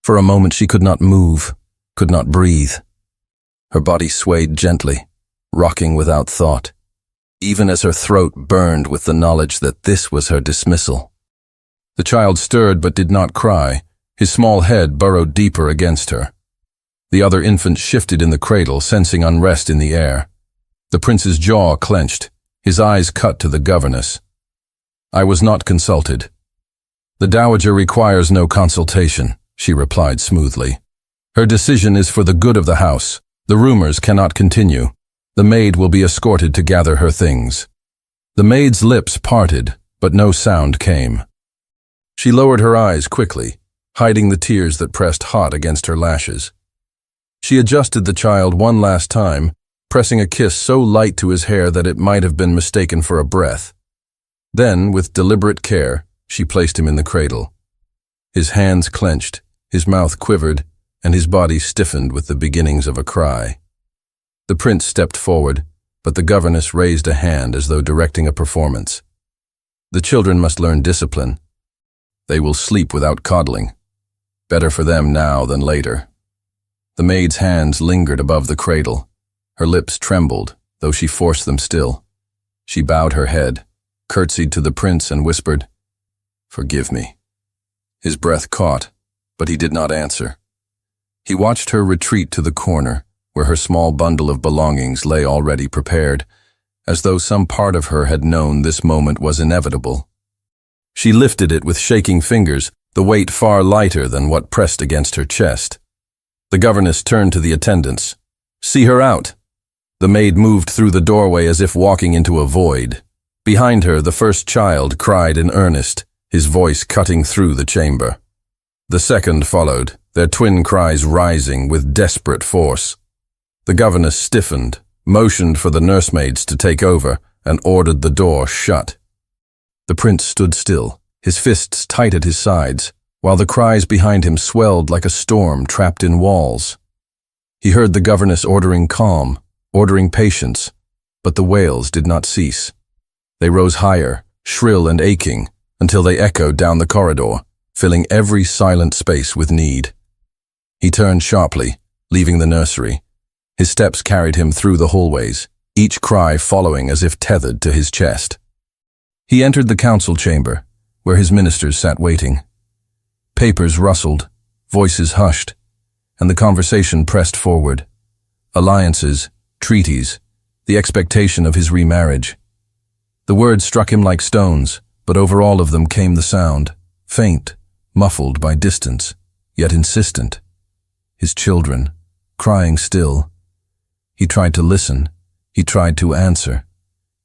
For a moment she could not move, could not breathe. Her body swayed gently, rocking without thought, even as her throat burned with the knowledge that this was her dismissal. The child stirred but did not cry. His small head burrowed deeper against her. The other infant shifted in the cradle, sensing unrest in the air. The prince's jaw clenched, his eyes cut to the governess. "I was not consulted." "The dowager requires no consultation," she replied smoothly. "Her decision is for the good of the house. The rumors cannot continue. The maid will be escorted to gather her things." The maid's lips parted, but no sound came. She lowered her eyes quickly, hiding the tears that pressed hot against her lashes. She adjusted the child one last time, pressing a kiss so light to his hair that it might have been mistaken for a breath. Then, with deliberate care, she placed him in the cradle. His hands clenched, his mouth quivered, and his body stiffened with the beginnings of a cry. The prince stepped forward, but the governess raised a hand as though directing a performance. "The children must learn discipline. They will sleep without coddling. Better for them now than later." The maid's hands lingered above the cradle. Her lips trembled, though she forced them still. She bowed her head, curtsied to the prince, and whispered, "Forgive me." His breath caught, but he did not answer. He watched her retreat to the corner, where her small bundle of belongings lay already prepared, as though some part of her had known this moment was inevitable. She lifted it with shaking fingers, the weight far lighter than what pressed against her chest. The governess turned to the attendants. "See her out." The maid moved through the doorway as if walking into a void. Behind her, the first child cried in earnest, his voice cutting through the chamber. The second followed, their twin cries rising with desperate force. The governess stiffened, motioned for the nursemaids to take over, and ordered the door shut. The prince stood still, his fists tight at his sides, while the cries behind him swelled like a storm trapped in walls. He heard the governess ordering calm, ordering patience, but the wails did not cease. They rose higher, shrill and aching, until they echoed down the corridor, filling every silent space with need. He turned sharply, leaving the nursery. His steps carried him through the hallways, each cry following as if tethered to his chest. He entered the council chamber, where his ministers sat waiting. Papers rustled, voices hushed, and the conversation pressed forward. Alliances, treaties, the expectation of his remarriage. The words struck him like stones, but over all of them came the sound, faint, muffled by distance, yet insistent. His children, crying still. He tried to listen. He tried to answer.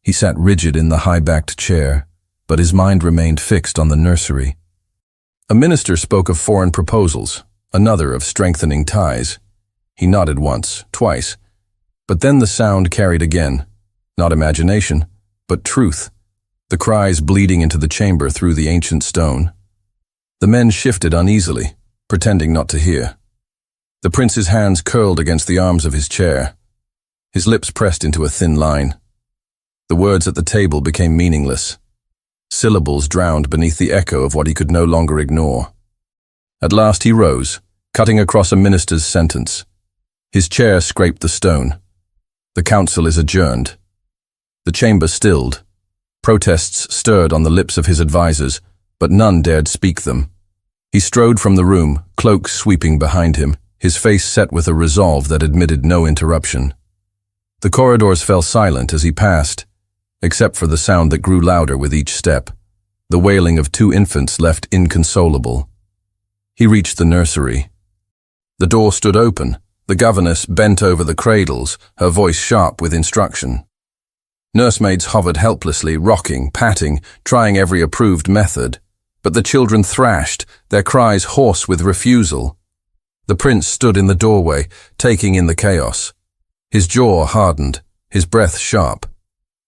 He sat rigid in the high-backed chair, but his mind remained fixed on the nursery. A minister spoke of foreign proposals, another of strengthening ties. He nodded once, twice, but then the sound carried again, not imagination, but truth, the cries bleeding into the chamber through the ancient stone. The men shifted uneasily, pretending not to hear. The prince's hands curled against the arms of his chair. His lips pressed into a thin line. The words at the table became meaningless. Syllables drowned beneath the echo of what he could no longer ignore. At last he rose, cutting across a minister's sentence. His chair scraped the stone. The council is adjourned. The chamber stilled. Protests stirred on the lips of his advisers, but none dared speak them. He strode from the room, cloak sweeping behind him, his face set with a resolve that admitted no interruption. The corridors fell silent as he passed, except for the sound that grew louder with each step, the wailing of two infants left inconsolable. He reached the nursery. The door stood open. The governess bent over the cradles, her voice sharp with instruction. Nursemaids hovered helplessly, rocking, patting, trying every approved method, but the children thrashed, their cries hoarse with refusal. The prince stood in the doorway, taking in the chaos. His jaw hardened, his breath sharp.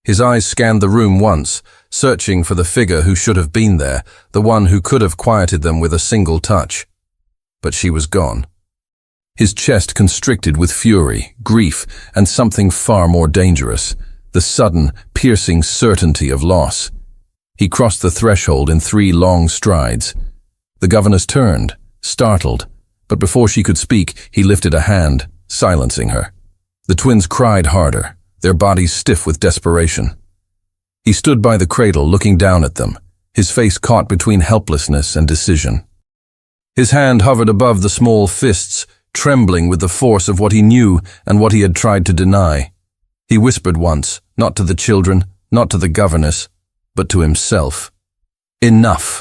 His eyes scanned the room once, searching for the figure who should have been there, the one who could have quieted them with a single touch. But she was gone. His chest constricted with fury, grief, and something far more dangerous, the sudden, piercing certainty of loss. He crossed the threshold in 3 long strides. The governess turned, startled, but before she could speak, he lifted a hand, silencing her. The twins cried harder, their bodies stiff with desperation. He stood by the cradle, looking down at them, his face caught between helplessness and decision. His hand hovered above the small fists, trembling with the force of what he knew and what he had tried to deny. He whispered once, not to the children, not to the governess, but to himself. Enough!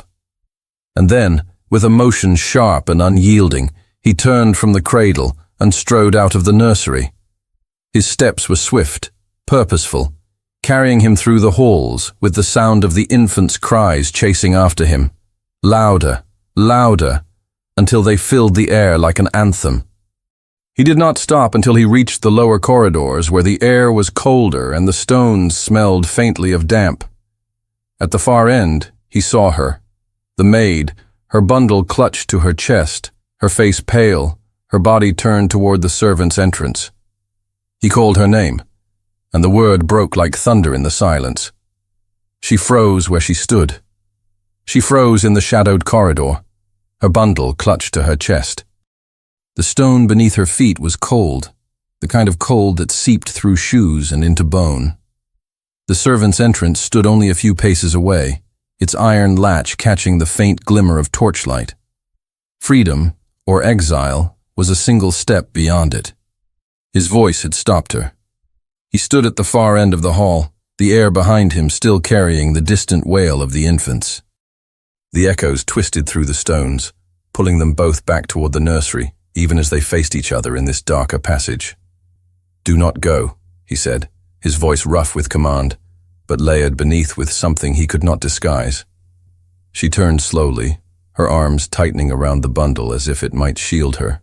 And then, with a motion sharp and unyielding, he turned from the cradle and strode out of the nursery. His steps were swift, purposeful, carrying him through the halls with the sound of the infant's cries chasing after him. Louder, louder, until they filled the air like an anthem. He did not stop until he reached the lower corridors where the air was colder and the stones smelled faintly of damp. At the far end, he saw her, the maid, her bundle clutched to her chest, her face pale, her body turned toward the servants' entrance. He called her name, and the word broke like thunder in the silence. She froze where she stood. She froze in the shadowed corridor, her bundle clutched to her chest. The stone beneath her feet was cold, the kind of cold that seeped through shoes and into bone. The servants' entrance stood only a few paces away, its iron latch catching the faint glimmer of torchlight. Freedom, or exile, was a single step beyond it. His voice had stopped her. He stood at the far end of the hall, the air behind him still carrying the distant wail of the infants. The echoes twisted through the stones, pulling them both back toward the nursery, even as they faced each other in this darker passage. "Do not go," he said, his voice rough with command, but layered beneath with something he could not disguise. She turned slowly, her arms tightening around the bundle as if it might shield her.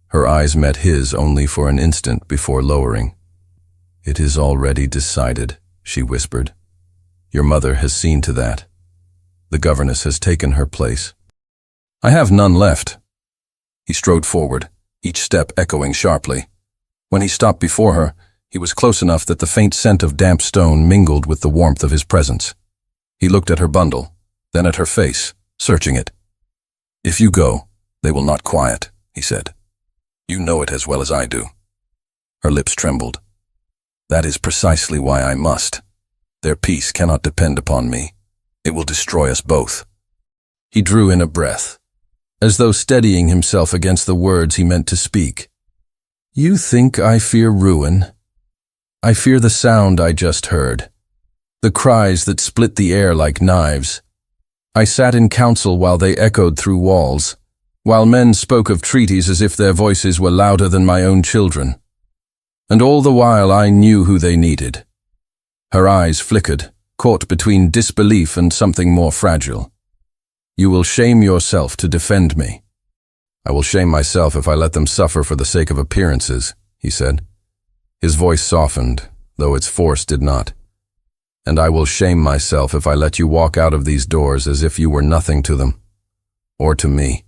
Her eyes met his only for an instant before lowering. "It is already decided," she whispered. "Your mother has seen to that. The governess has taken her place. I have none left." He strode forward, each step echoing sharply. When he stopped before her, he was close enough that the faint scent of damp stone mingled with the warmth of his presence. He looked at her bundle, then at her face, searching it. "If you go, they will not quiet," he said. "You know it as well as I do." Her lips trembled. "That is precisely why I must. Their peace cannot depend upon me. It will destroy us both." He drew in a breath, as though steadying himself against the words he meant to speak. "You think I fear ruin? I fear the sound I just heard, the cries that split the air like knives. I sat in council while they echoed through walls, while men spoke of treaties as if their voices were louder than my own children. And all the while I knew who they needed." Her eyes flickered, caught between disbelief and something more fragile. "You will shame yourself to defend me." "I will shame myself if I let them suffer for the sake of appearances," he said. His voice softened, though its force did not. "And I will shame myself if I let you walk out of these doors as if you were nothing to them, or to me."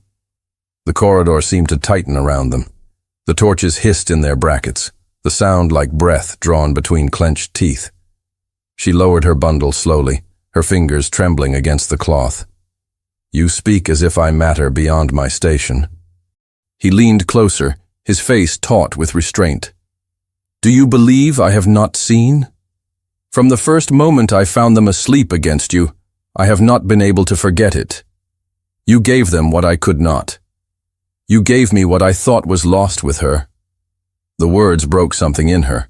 The corridor seemed to tighten around them. The torches hissed in their brackets, the sound like breath drawn between clenched teeth. She lowered her bundle slowly, her fingers trembling against the cloth. "You speak as if I matter beyond my station." He leaned closer, his face taut with restraint. "Do you believe I have not seen? From the first moment I found them asleep against you, I have not been able to forget it. You gave them what I could not. You gave me what I thought was lost with her." The words broke something in her.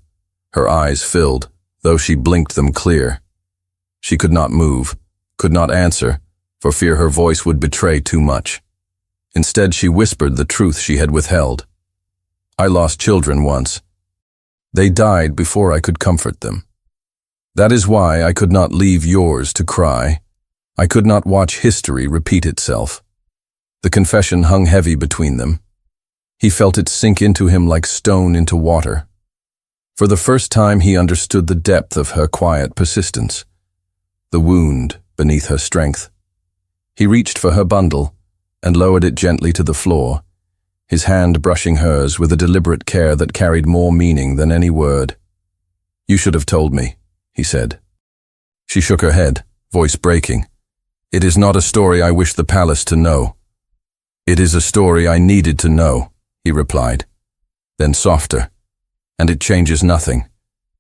Her eyes filled, though she blinked them clear. She could not move, could not answer, for fear her voice would betray too much. Instead, she whispered the truth she had withheld. "I lost children once. They died before I could comfort them. That is why I could not leave yours to cry. I could not watch history repeat itself." The confession hung heavy between them. He felt it sink into him like stone into water. For the first time he understood the depth of her quiet persistence, the wound beneath her strength. He reached for her bundle and lowered it gently to the floor, his hand brushing hers with a deliberate care that carried more meaning than any word. "You should have told me," he said. She shook her head, voice breaking. "It is not a story I wish the palace to know." "It is a story I needed to know," he replied. Then softer, "And it changes nothing,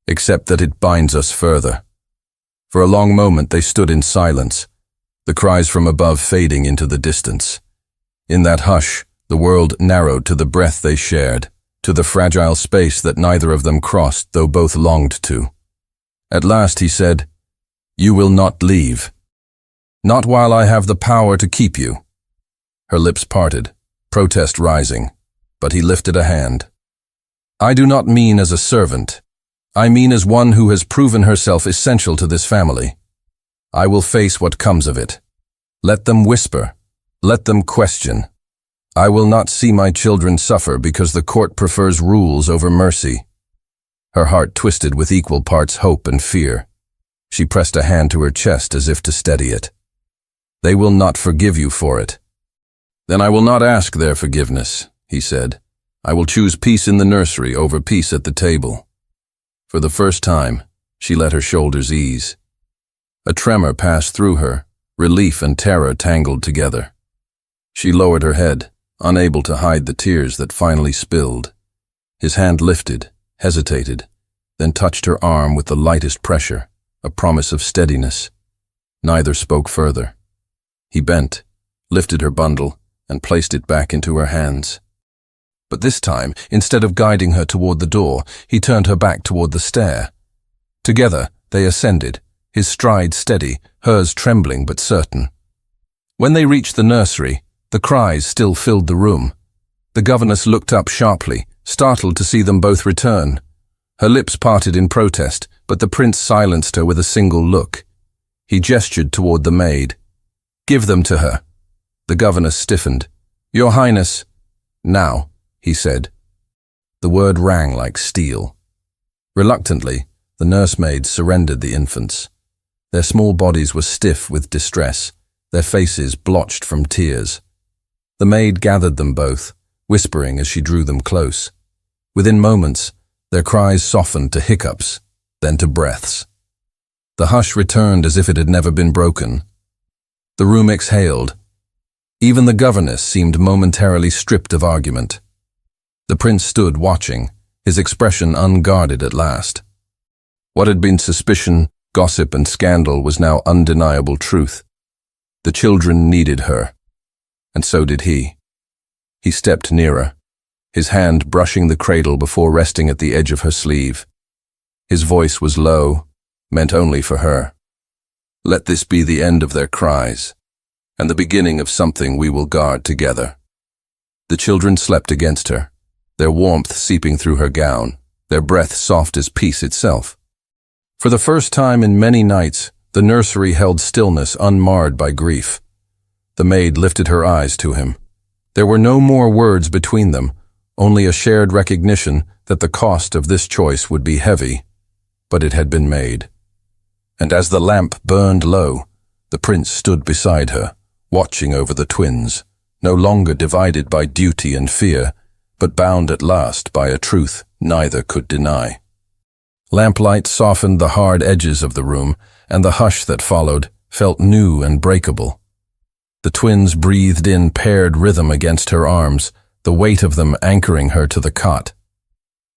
except that it binds us further." For a long moment they stood in silence, the cries from above fading into the distance. In that hush, the world narrowed to the breath they shared, to the fragile space that neither of them crossed, though both longed to. At last he said, "You will not leave. Not while I have the power to keep you." Her lips parted, protest rising, but he lifted a hand. "I do not mean as a servant. I mean as one who has proven herself essential to this family. I will face what comes of it. Let them whisper. Let them question. I will not see my children suffer because the court prefers rules over mercy." Her heart twisted with equal parts hope and fear. She pressed a hand to her chest as if to steady it. "They will not forgive you for it." "Then I will not ask their forgiveness," he said. "I will choose peace in the nursery over peace at the table." For the first time, she let her shoulders ease. A tremor passed through her, relief and terror tangled together. She lowered her head, unable to hide the tears that finally spilled. His hand lifted, hesitated, then touched her arm with the lightest pressure, a promise of steadiness. Neither spoke further. He bent, lifted her bundle, and placed it back into her hands. But this time, instead of guiding her toward the door, he turned her back toward the stair. Together, they ascended, his stride steady, hers trembling but certain. When they reached the nursery, the cries still filled the room. The governess looked up sharply, startled to see them both return. Her lips parted in protest, but the prince silenced her with a single look. He gestured toward the maid. "Give them to her." The governess stiffened. "Your Highness." "Now," he said. The word rang like steel. Reluctantly, the nursemaids surrendered the infants. Their small bodies were stiff with distress, their faces blotched from tears. The maid gathered them both, whispering as she drew them close. Within moments, their cries softened to hiccups, then to breaths. The hush returned as if it had never been broken. The room exhaled. Even the governess seemed momentarily stripped of argument. The prince stood watching, his expression unguarded at last. What had been suspicion, gossip, and scandal was now undeniable truth. The children needed her, and so did he. He stepped nearer, his hand brushing the cradle before resting at the edge of her sleeve. His voice was low, meant only for her. "Let this be the end of their cries, and the beginning of something we will guard together." The children slept against her, their warmth seeping through her gown, their breath soft as peace itself. For the first time in many nights, the nursery held stillness unmarred by grief. The maid lifted her eyes to him. There were no more words between them, only a shared recognition that the cost of this choice would be heavy, but it had been made. And as the lamp burned low, the prince stood beside her, watching over the twins, no longer divided by duty and fear, but bound at last by a truth neither could deny. Lamplight softened the hard edges of the room, and the hush that followed felt new and breakable. The twins breathed in paired rhythm against her arms, the weight of them anchoring her to the cot.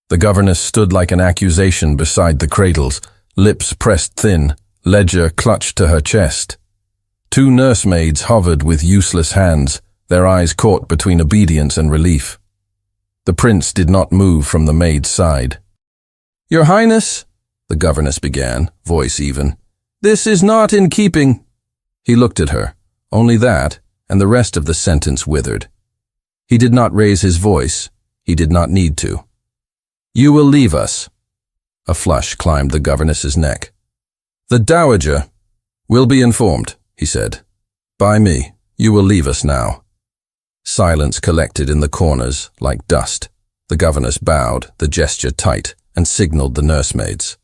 The governess stood like an accusation beside the cradles, lips pressed thin, ledger clutched to her chest. Two nursemaids hovered with useless hands, their eyes caught between obedience and relief. The prince did not move from the maid's side. "Your Highness," the governess began, voice even, "this is not in keeping." He looked at her, only that, and the rest of the sentence withered. He did not raise his voice, he did not need to. "You will leave us." A flush climbed the governess's neck. "The dowager will be informed," he said. "By me, you will leave us now." Silence collected in the corners, like dust. The governess bowed, the gesture tight, and signaled the nursemaids.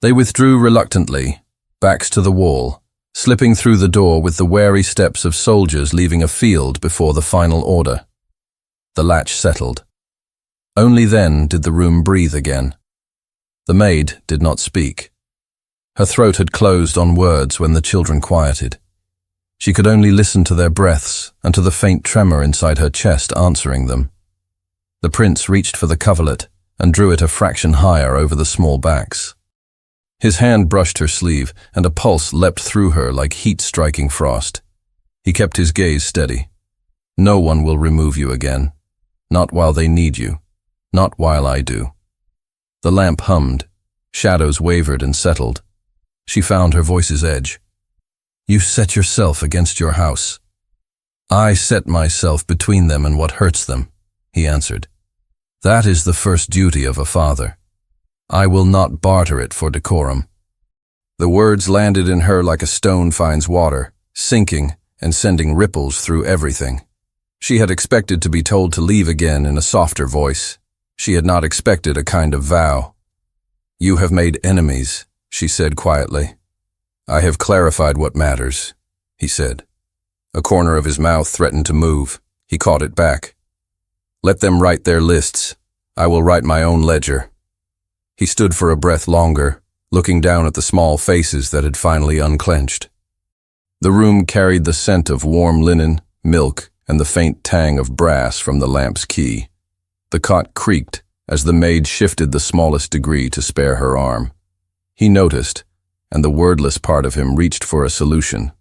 They withdrew reluctantly, backs to the wall, slipping through the door with the wary steps of soldiers leaving a field before the final order. The latch settled. Only then did the room breathe again. The maid did not speak. Her throat had closed on words when the children quieted. She could only listen to their breaths and to the faint tremor inside her chest answering them. The prince reached for the coverlet and drew it a fraction higher over the small backs. His hand brushed her sleeve, and a pulse leapt through her like heat striking frost. He kept his gaze steady. No one will remove you again. Not while they need you. Not while I do. The lamp hummed. Shadows wavered and settled. She found her voice's edge. You set yourself against your house. I set myself between them and what hurts them, he answered. That is the first duty of a father. I will not barter it for decorum. The words landed in her like a stone finds water, sinking and sending ripples through everything. She had expected to be told to leave again in a softer voice. She had not expected a kind of vow. You have made enemies, she said quietly. I have clarified what matters, he said. A corner of his mouth threatened to move. He caught it back. Let them write their lists. I will write my own ledger. He stood for a breath longer, looking down at the small faces that had finally unclenched. The room carried the scent of warm linen, milk, and the faint tang of brass from the lamp's key. The cot creaked as the maid shifted the smallest degree to spare her arm. He noticed, and the wordless part of him reached for a solution.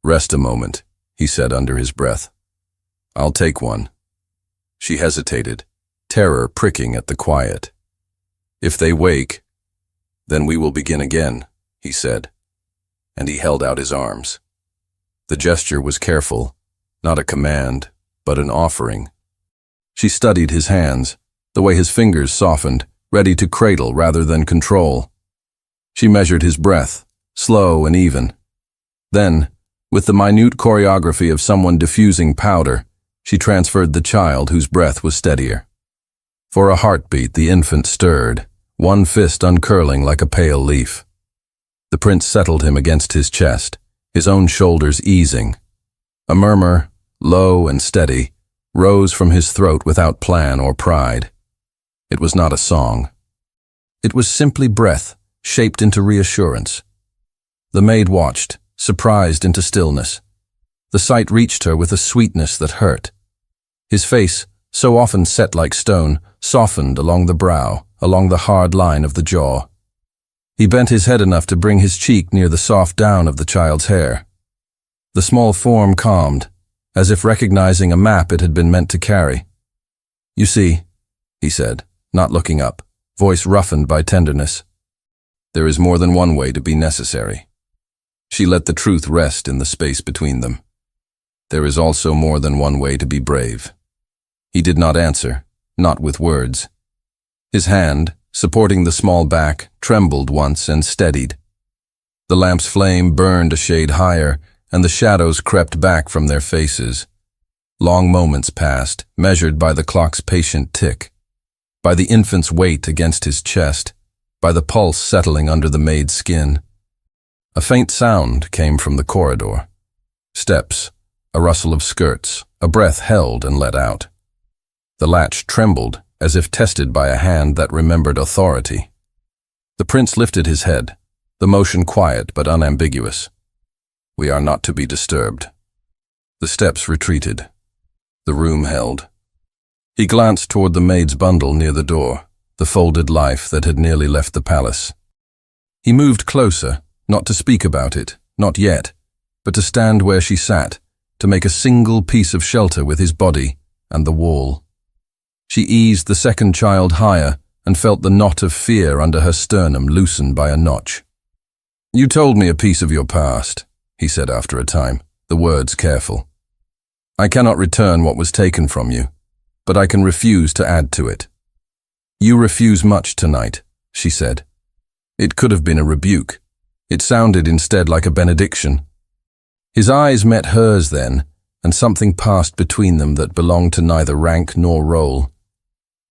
Rest a moment, he said under his breath. I'll take one. She hesitated, terror pricking at the quiet. If they wake, then we will begin again, he said, and he held out his arms. The gesture was careful, not a command, but an offering. She studied his hands, the way his fingers softened, ready to cradle rather than control. She measured his breath, slow and even. Then, with the minute choreography of someone diffusing powder, she transferred the child whose breath was steadier. For a heartbeat, the infant stirred, one fist uncurling like a pale leaf. The prince settled him against his chest, his own shoulders easing. A murmur, low and steady, rose from his throat without plan or pride. It was not a song. It was simply breath, shaped into reassurance. The maid watched, surprised into stillness. The sight reached her with a sweetness that hurt. His face, so often set like stone, softened along the brow, along the hard line of the jaw. He bent his head enough to bring his cheek near the soft down of the child's hair. The small form calmed, as if recognizing a map it had been meant to carry. You see, he said, not looking up, voice roughened by tenderness. There is more than one way to be necessary. She let the truth rest in the space between them. There is also more than one way to be brave. He did not answer, not with words. His hand, supporting the small back, trembled once and steadied. The lamp's flame burned a shade higher, and the shadows crept back from their faces. Long moments passed, measured by the clock's patient tick, by the infant's weight against his chest, by the pulse settling under the maid's skin. A faint sound came from the corridor. Steps, a rustle of skirts, a breath held and let out. The latch trembled, as if tested by a hand that remembered authority. The prince lifted his head, the motion quiet but unambiguous. We are not to be disturbed. The steps retreated. The room held. He glanced toward the maid's bundle near the door, the folded life that had nearly left the palace. He moved closer, not to speak about it, not yet, but to stand where she sat, to make a single piece of shelter with his body and the wall. She eased the second child higher and felt the knot of fear under her sternum loosen by a notch. You told me a piece of your past, he said after a time, the words careful. I cannot return what was taken from you, but I can refuse to add to it. You refuse much tonight, she said. It could have been a rebuke. It sounded instead like a benediction. His eyes met hers then, and something passed between them that belonged to neither rank nor role.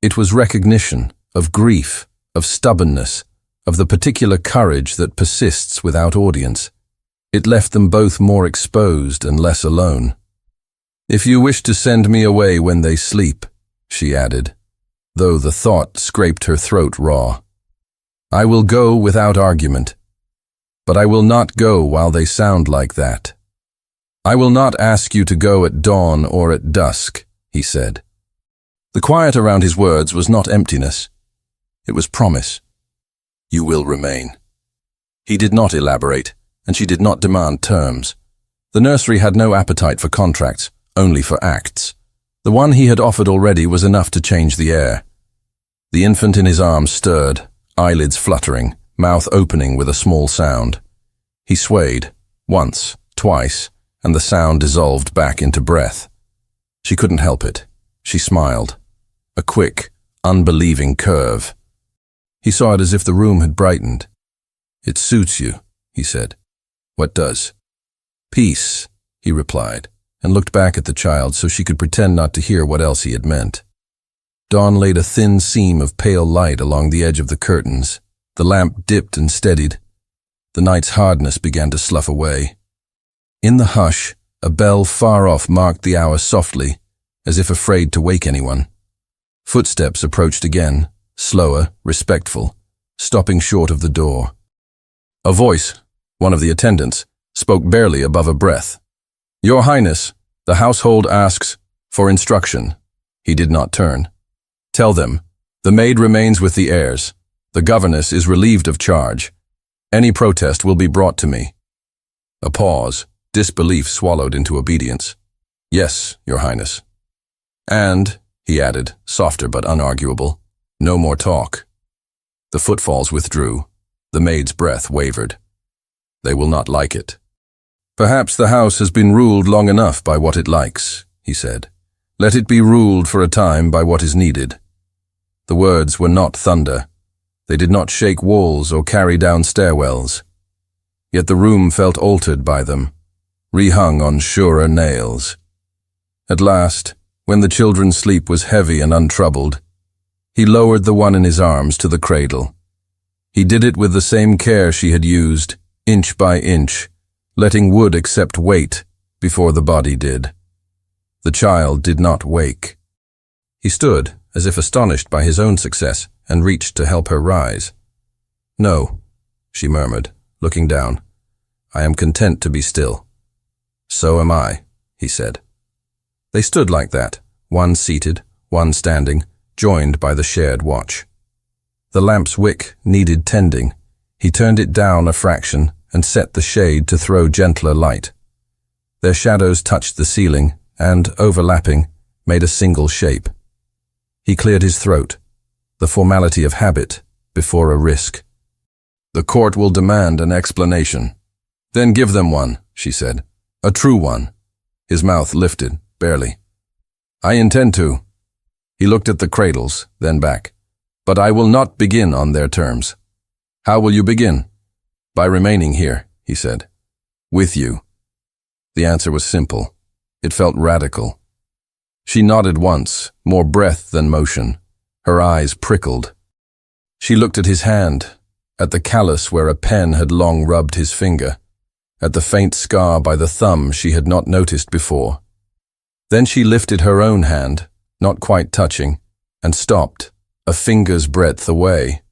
It was recognition of grief of stubbornness, of the particular courage that persists without audience. It left them both more exposed and less alone. "If you wish to send me away when they sleep," she added, though the thought scraped her throat raw, "I will go without argument. But I will not go while they sound like that." "I will not ask you to go at dawn or at dusk," he said. The quiet around his words was not emptiness. It was promise. "You will remain." He did not elaborate, and she did not demand terms. The nursery had no appetite for contracts, only for acts. The one he had offered already was enough to change the air. The infant in his arms stirred, eyelids fluttering, mouth opening with a small sound. He swayed, once, twice, and the sound dissolved back into breath. She couldn't help it. She smiled. A quick, unbelieving curve. He saw it as if the room had brightened. "It suits you," he said. "What does?" "Peace," he replied, and looked back at the child so she could pretend not to hear what else he had meant. Dawn laid a thin seam of pale light along the edge of the curtains. The lamp dipped and steadied. The night's hardness began to slough away. In the hush, a bell far off marked the hour softly, as if afraid to wake anyone. Footsteps approached again, slower, respectful, stopping short of the door. A voice, one of the attendants, spoke barely above a breath. "Your Highness, the household asks for instruction." He did not turn. "Tell them, the maid remains with the heirs. The governess is relieved of charge. Any protest will be brought to me." A pause, disbelief swallowed into obedience. "Yes, Your Highness." "And," he added, softer but unarguable, "no more talk." The footfalls withdrew. The maid's breath wavered. "They will not like it." "Perhaps the house has been ruled long enough by what it likes," he said. "Let it be ruled for a time by what is needed." The words were not thunder. They did not shake walls or carry down stairwells. Yet the room felt altered by them, rehung on surer nails. At last, when the children's sleep was heavy and untroubled, he lowered the one in his arms to the cradle. He did it with the same care she had used, inch by inch, letting wood accept weight before the body did. The child did not wake. He stood, as if astonished by his own success, and reached to help her rise. "No," she murmured, looking down. "I am content to be still." "So am I," he said. They stood like that, one seated, one standing, joined by the shared watch. The lamp's wick needed tending. He turned it down a fraction and set the shade to throw gentler light. Their shadows touched the ceiling and, overlapping, made a single shape. He cleared his throat, the formality of habit before a risk. "The court will demand an explanation." "Then give them one," she said. "A true one." His mouth lifted, barely. "I intend to." He looked at the cradles, then back. "But I will not begin on their terms." "How will you begin?" "By remaining here," he said. "With you." The answer was simple. It felt radical. She nodded once, more breath than motion. Her eyes prickled. She looked at his hand, at the callus where a pen had long rubbed his finger, at the faint scar by the thumb she had not noticed before. Then she lifted her own hand, not quite touching, and stopped, a finger's breadth away.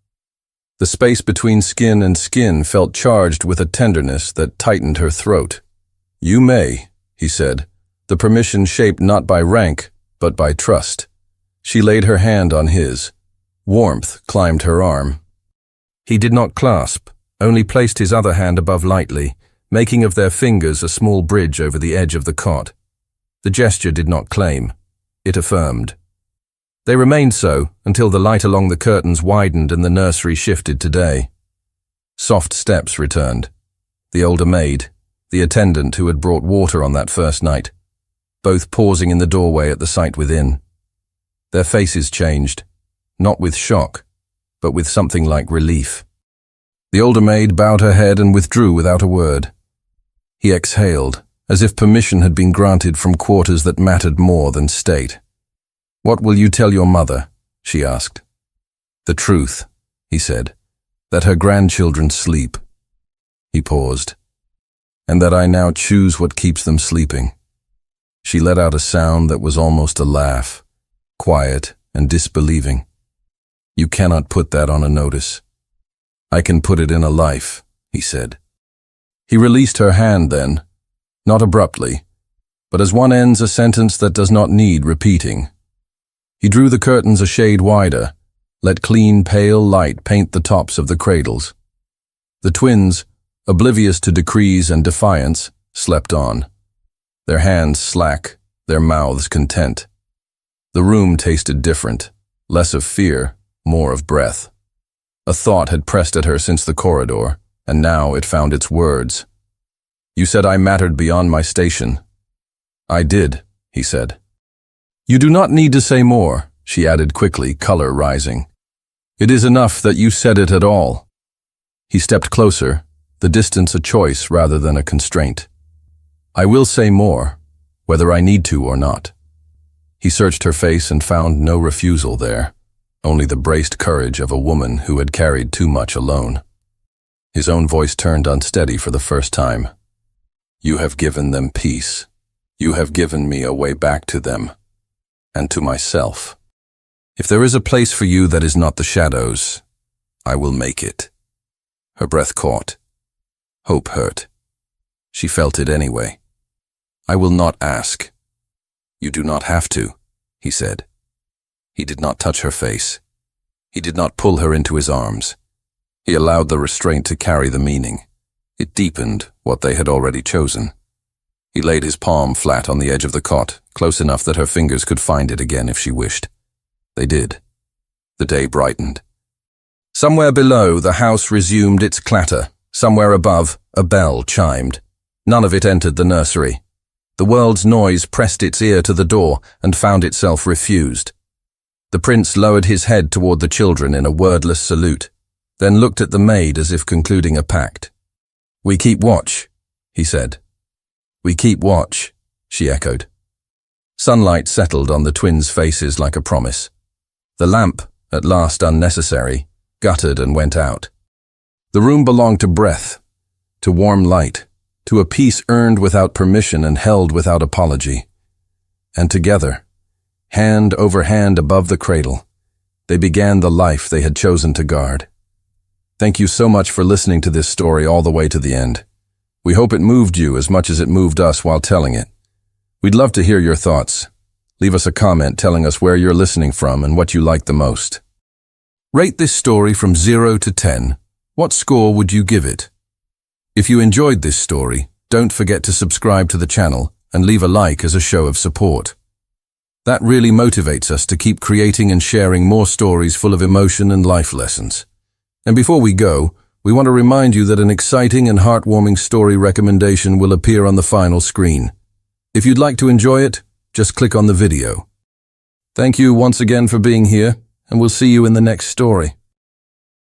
The space between skin and skin felt charged with a tenderness that tightened her throat. "You may," he said, the permission shaped not by rank, but by trust. She laid her hand on his. Warmth climbed her arm. He did not clasp, only placed his other hand above lightly, making of their fingers a small bridge over the edge of the cot. The gesture did not claim. It affirmed. They remained so until the light along the curtains widened and the nursery shifted to day. Soft steps returned. The older maid, the attendant who had brought water on that first night, both pausing in the doorway at the sight within. Their faces changed, not with shock, but with something like relief. The older maid bowed her head and withdrew without a word. He exhaled, as if permission had been granted from quarters that mattered more than state. "What will you tell your mother?" she asked. "The truth," he said, "that her grandchildren sleep." He paused. "And that I now choose what keeps them sleeping." She let out a sound that was almost a laugh, quiet and disbelieving. "You cannot put that on a notice." "I can put it in a life," he said. He released her hand then, not abruptly, but as one ends a sentence that does not need repeating. He drew the curtains a shade wider, let clean, pale light paint the tops of the cradles. The twins, oblivious to decrees and defiance, slept on, their hands slack, their mouths content. The room tasted different, less of fear, more of breath. A thought had pressed at her since the corridor, and now it found its words. "You said I mattered beyond my station." "I did," he said. "You do not need to say more," she added quickly, color rising. "It is enough that you said it at all." He stepped closer, the distance a choice rather than a constraint. "I will say more, whether I need to or not." He searched her face and found no refusal there, only the braced courage of a woman who had carried too much alone. His own voice turned unsteady for the first time. "You have given them peace. You have given me a way back to them, and to myself. If there is a place for you that is not the shadows, I will make it." Her breath caught. Hope hurt. She felt it anyway. "I will not ask." "You do not have to," he said. He did not touch her face. He did not pull her into his arms. He allowed the restraint to carry the meaning. It deepened what they had already chosen. He laid his palm flat on the edge of the cot, close enough that her fingers could find it again if she wished. They did. The day brightened. Somewhere below, the house resumed its clatter. Somewhere above, a bell chimed. None of it entered the nursery. The world's noise pressed its ear to the door and found itself refused. The prince lowered his head toward the children in a wordless salute, then looked at the maid as if concluding a pact. "We keep watch," he said. "We keep watch," she echoed. Sunlight settled on the twins' faces like a promise. The lamp, at last unnecessary, guttered and went out. The room belonged to breath, to warm light, to a peace earned without permission and held without apology. And together, hand over hand above the cradle, they began the life they had chosen to guard. Thank you so much for listening to this story all the way to the end. We hope it moved you as much as it moved us while telling it. We'd love to hear your thoughts. Leave us a comment telling us where you're listening from and what you like the most. Rate this story from 0 to 10. What score would you give it? If you enjoyed this story, don't forget to subscribe to the channel and leave a like as a show of support. That really motivates us to keep creating and sharing more stories full of emotion and life lessons. And before we go, we want to remind you that an exciting and heartwarming story recommendation will appear on the final screen. If you'd like to enjoy it, just click on the video. Thank you once again for being here, and we'll see you in the next story.